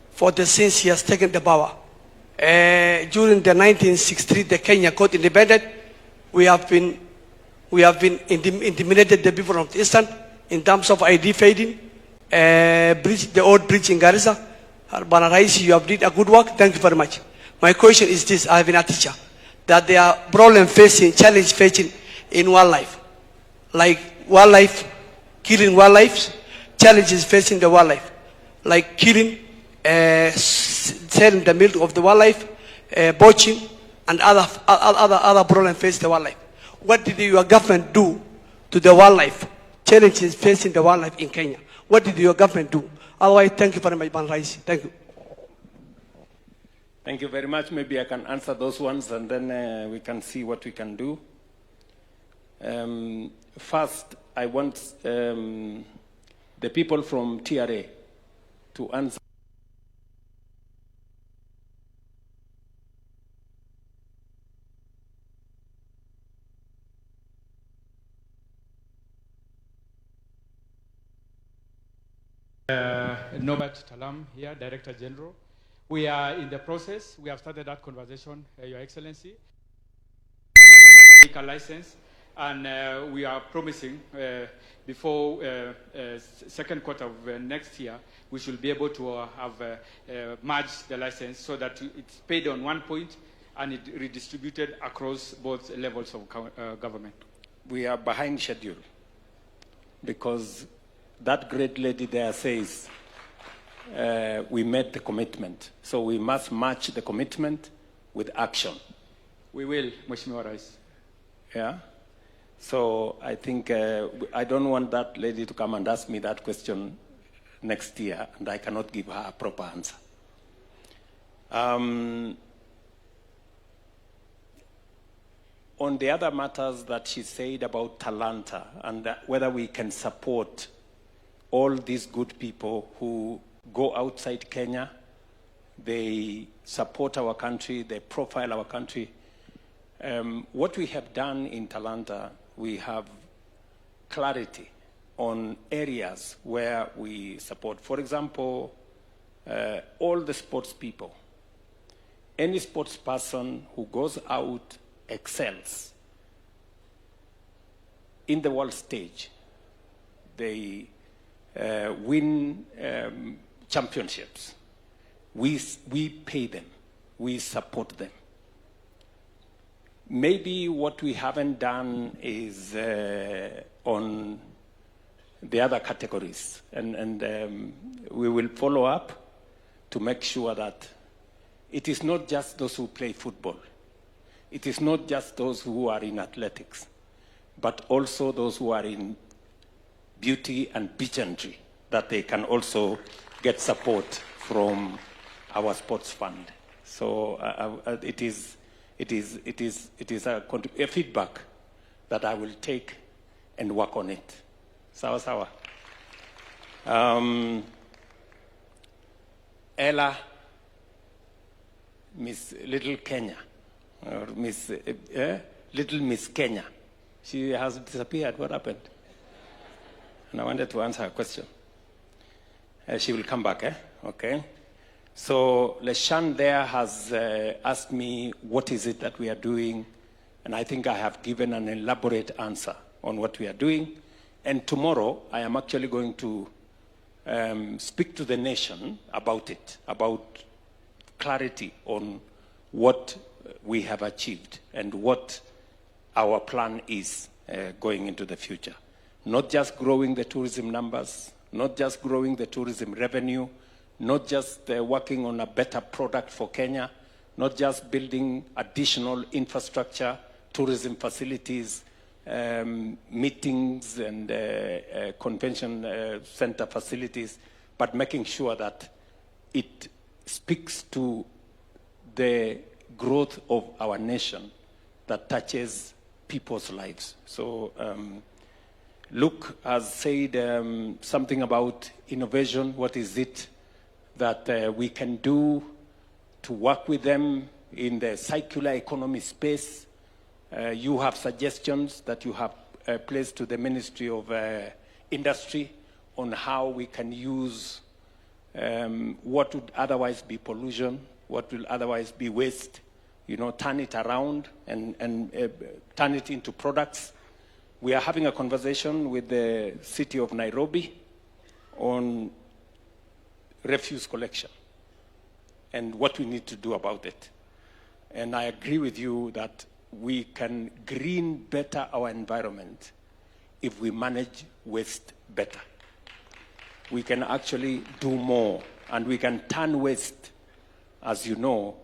for the since he has taken the power. During the 1963, the Kenya got independent. We have been intimidated the people of the Eastern in terms of ID fading, the old bridge in Garissa. Bana Raisi, you have did a good work. Thank you very much. My question is this: I have been a teacher. That there are challenge facing in wildlife, like wildlife, killing wildlife, challenges facing the wildlife, like killing, selling the milk of the wildlife, poaching, and other problems facing the wildlife. What did your government do to the wildlife challenges facing the wildlife in Kenya? What did your government do? Otherwise, thank you very much, Ban Raisi. Thank you. Thank you very much. Maybe I can answer those ones and then we can see what we can do. First, I want the people from TRA to answer. Norbert Talam here, Director General. We are in the process. We have started that conversation, Your Excellency. Take a license, and we are promising before second quarter of next year, we should be able to have merged the license so that it's paid on one point and it redistributed across both levels of government. We are behind schedule because that great lady there says we made the commitment. So we must match the commitment with action. We will, Mheshimiwa Rais. Yeah? So I think I don't want that lady to come and ask me that question next year and I cannot give her a proper answer. On the other matters that she said about Talanta and whether we can support all these good people who go outside Kenya, they support our country, they profile our country. What we have done in Talanta, we have clarity on areas where we support. For example, all the sports people. Any sports person who goes out excels in the world stage. They win championships. We pay them. We support them. Maybe what we haven't done is on the other categories. And we will follow up to make sure that it is not just those who play football. It is not just those who are in athletics, but also those who are in beauty and pageantry, that they can also get support from our sports fund. So it is a feedback that I will take and work on it. Sawa sawa. Ella, Miss Little Kenya, or Miss Little Miss Kenya, she has disappeared. What happened? And I wanted to answer her question. She will come back, Okay. So Leshan there has asked me what is it that we are doing, and I think I have given an elaborate answer on what we are doing. And tomorrow I am actually going to speak to the nation about it, about clarity on what we have achieved and what our plan is going into the future. Not just growing the tourism numbers, not just growing the tourism revenue, not just working on a better product for Kenya, not just building additional infrastructure, tourism facilities, meetings and convention center facilities, but making sure that it speaks to the growth of our nation that touches people's lives. So Luke has said something about innovation. What is it that we can do to work with them in the circular economy space? You have suggestions that you have placed to the Ministry of Industry on how we can use what would otherwise be pollution what will otherwise be waste, turn it around and turn it into products. We are having a conversation with the city of Nairobi on refuse collection and what we need to do about it. And I agree with you that we can green better our environment if we manage waste better. We can actually do more, and we can turn waste, as you know,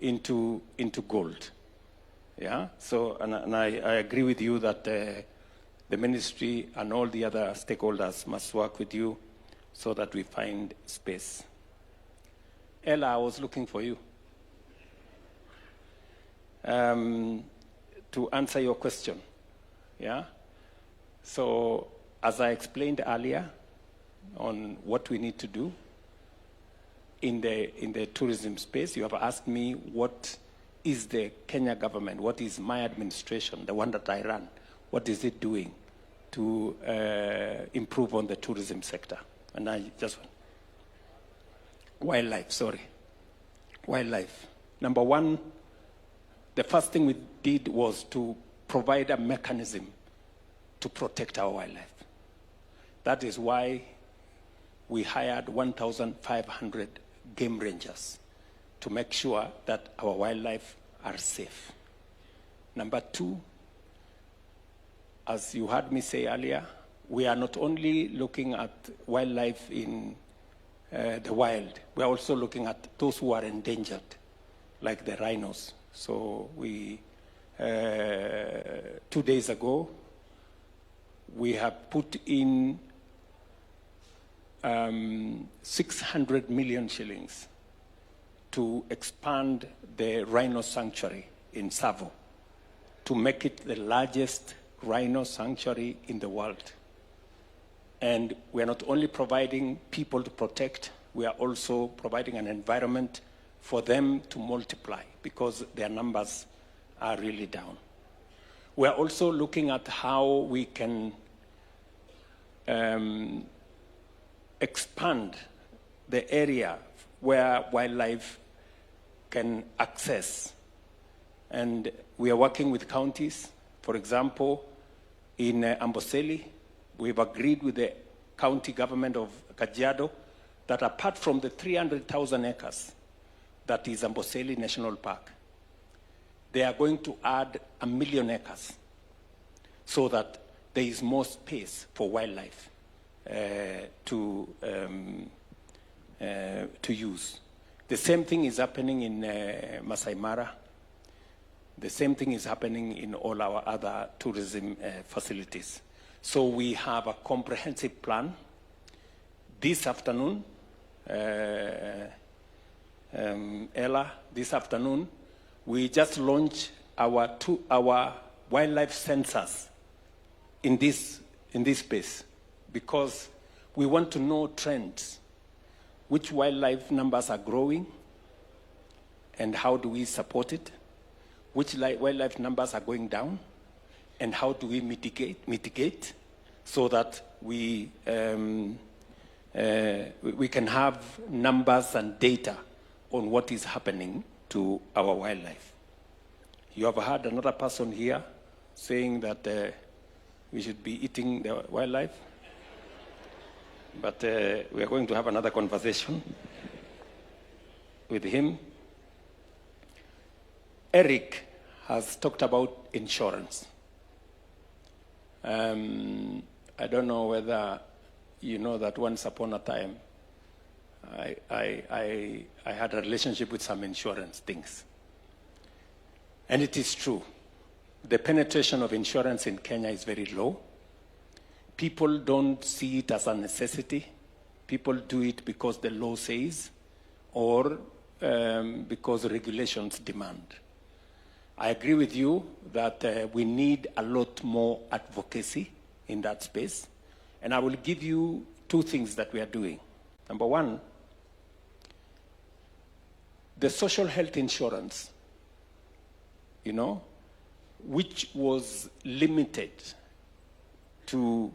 into gold. Yeah. So, and I agree with you that the ministry and all the other stakeholders must work with you so that we find space. Ella, I was looking for you to answer your question. Yeah. So, as I explained earlier on what we need to do in the tourism space, you have asked me what is the Kenya government, what is my administration, the one that I run, what is it doing to improve on the tourism sector? And I just wildlife. Number one, the first thing we did was to provide a mechanism to protect our wildlife. That is why we hired 1,500 game rangers to make sure that our wildlife are safe. Number two, as you heard me say earlier, we are not only looking at wildlife in the wild, we are also looking at those who are endangered, like the rhinos. So we, 2 days ago, we have put in 600 million shillings to expand the rhino sanctuary in Savo to make it the largest rhino sanctuary in the world. And we are not only providing people to protect, we are also providing an environment for them to multiply because their numbers are really down. We are also looking at how we can expand the area where wildlife can access. And we are working with counties. For example, in Amboseli, we've agreed with the county government of Kajiado that apart from the 300,000 acres that is Amboseli National Park, they are going to add 1 million acres so that there is more space for wildlife to use. The same thing is happening in Masai Mara. The same thing is happening in all our other tourism facilities. So we have a comprehensive plan. This afternoon, Ella, this afternoon, we just launched our wildlife sensors in this space because we want to know trends, which wildlife numbers are growing, and how do we support it, which wildlife numbers are going down, and how do we mitigate so that we can have numbers and data on what is happening to our wildlife. You have heard another person here saying that we should be eating the wildlife, but we are going to have another conversation with him. Eric has talked about insurance. I don't know whether you know that once upon a time, I had a relationship with some insurance things. And it is true. The penetration of insurance in Kenya is very low. People don't see it as a necessity. People do it because the law says or because regulations demand. I agree with you that we need a lot more advocacy in that space. And I will give you 2 things that we are doing. Number one, the social health insurance, which was limited to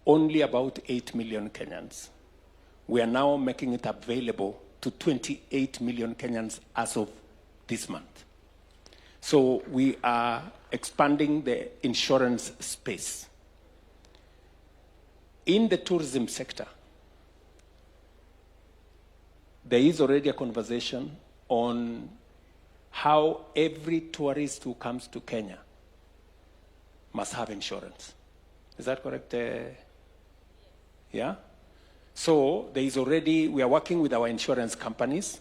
only about 8 million Kenyans. We are now making it available to 28 million Kenyans as of this month. So we are expanding the insurance space. In the tourism sector, there is already a conversation on how every tourist who comes to Kenya must have insurance. Is that correct? Yeah? So there is already, we are working with our insurance companies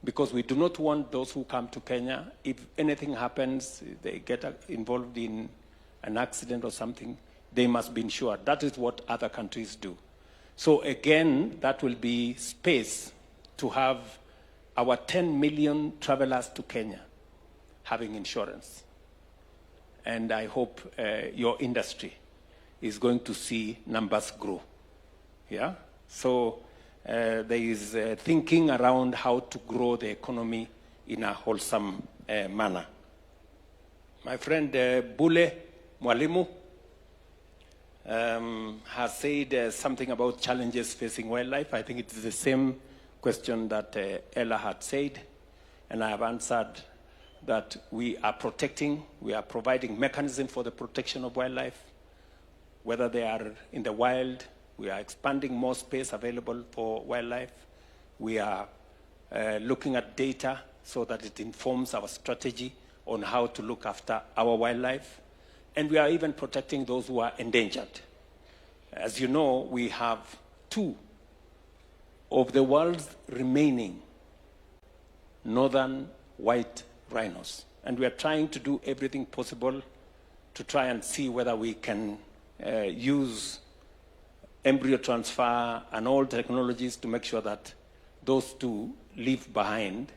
because we do not want those who come to Kenya, if anything happens, they get involved in an accident or something, they must be insured. That is what other countries do. So again, that will be space to have our 10 million travelers to Kenya having insurance. And I hope your industry is going to see numbers grow. Yeah? So there is thinking around how to grow the economy in a wholesome manner. My friend Bule Mwalimu has said something about challenges facing wildlife. I think it is the same question that Ella had said, and I have answered that we are protecting, we are providing mechanism for the protection of wildlife, whether they are in the wild. We are expanding more space available for wildlife. We are looking at data so that it informs our strategy on how to look after our wildlife. And we are even protecting those who are endangered. As you know, we have 2 of the world's remaining northern white rhinos. And we are trying to do everything possible to try and see whether we can use embryo transfer and all technologies to make sure that those 2 leave behind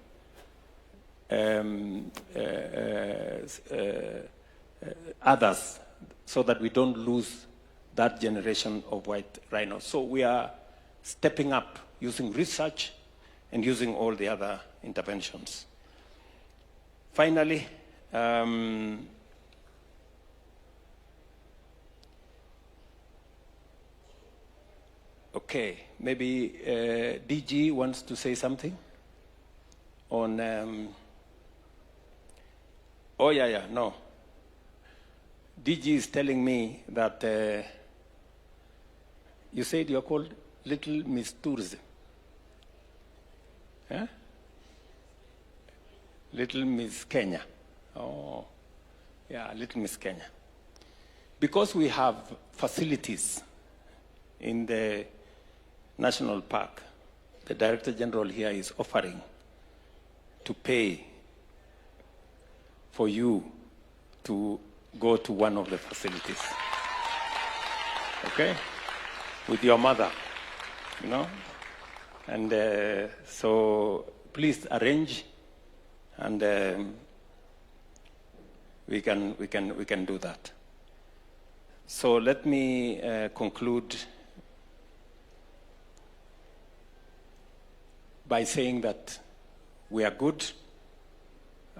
others, so that we don't lose that generation of white rhinos. So we are stepping up using research and using all the other interventions. Finally, okay, maybe DG wants to say something on, no. DG is telling me that you said you're called Little Miss Tourism. Yeah? Little Miss Kenya. Oh, yeah, Little Miss Kenya. Because we have facilities in the national park, the Director General here is offering to pay for you to go to one of the facilities. Okay? With your mother, you know? And so please arrange, and we can do that. So let me conclude by saying that we are good.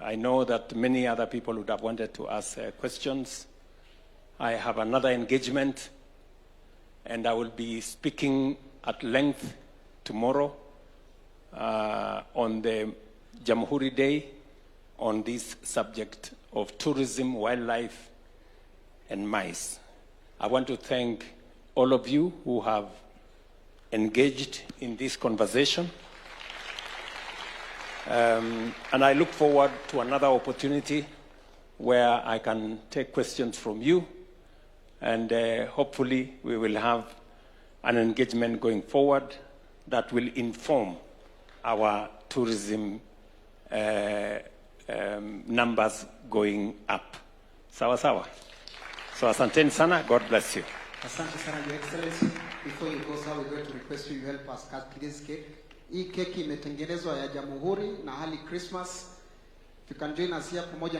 I know that many other people would have wanted to ask questions. I have another engagement, and I will be speaking at length tomorrow on the Jamhuri Day on this subject of tourism, wildlife, and mice. I want to thank all of you who have engaged in this conversation. And I look forward to another opportunity where I can take questions from you, and hopefully we will have an engagement going forward that will inform our tourism numbers going up. Sawa sawa. So asanteni sana. God bless you. Asante sana, Your Excellency. Before you go, sir, we're going to request you help us cut this cake. Hii keki imetengenezwa ya Jamhuri na hali Christmas. If you can join us here pamoja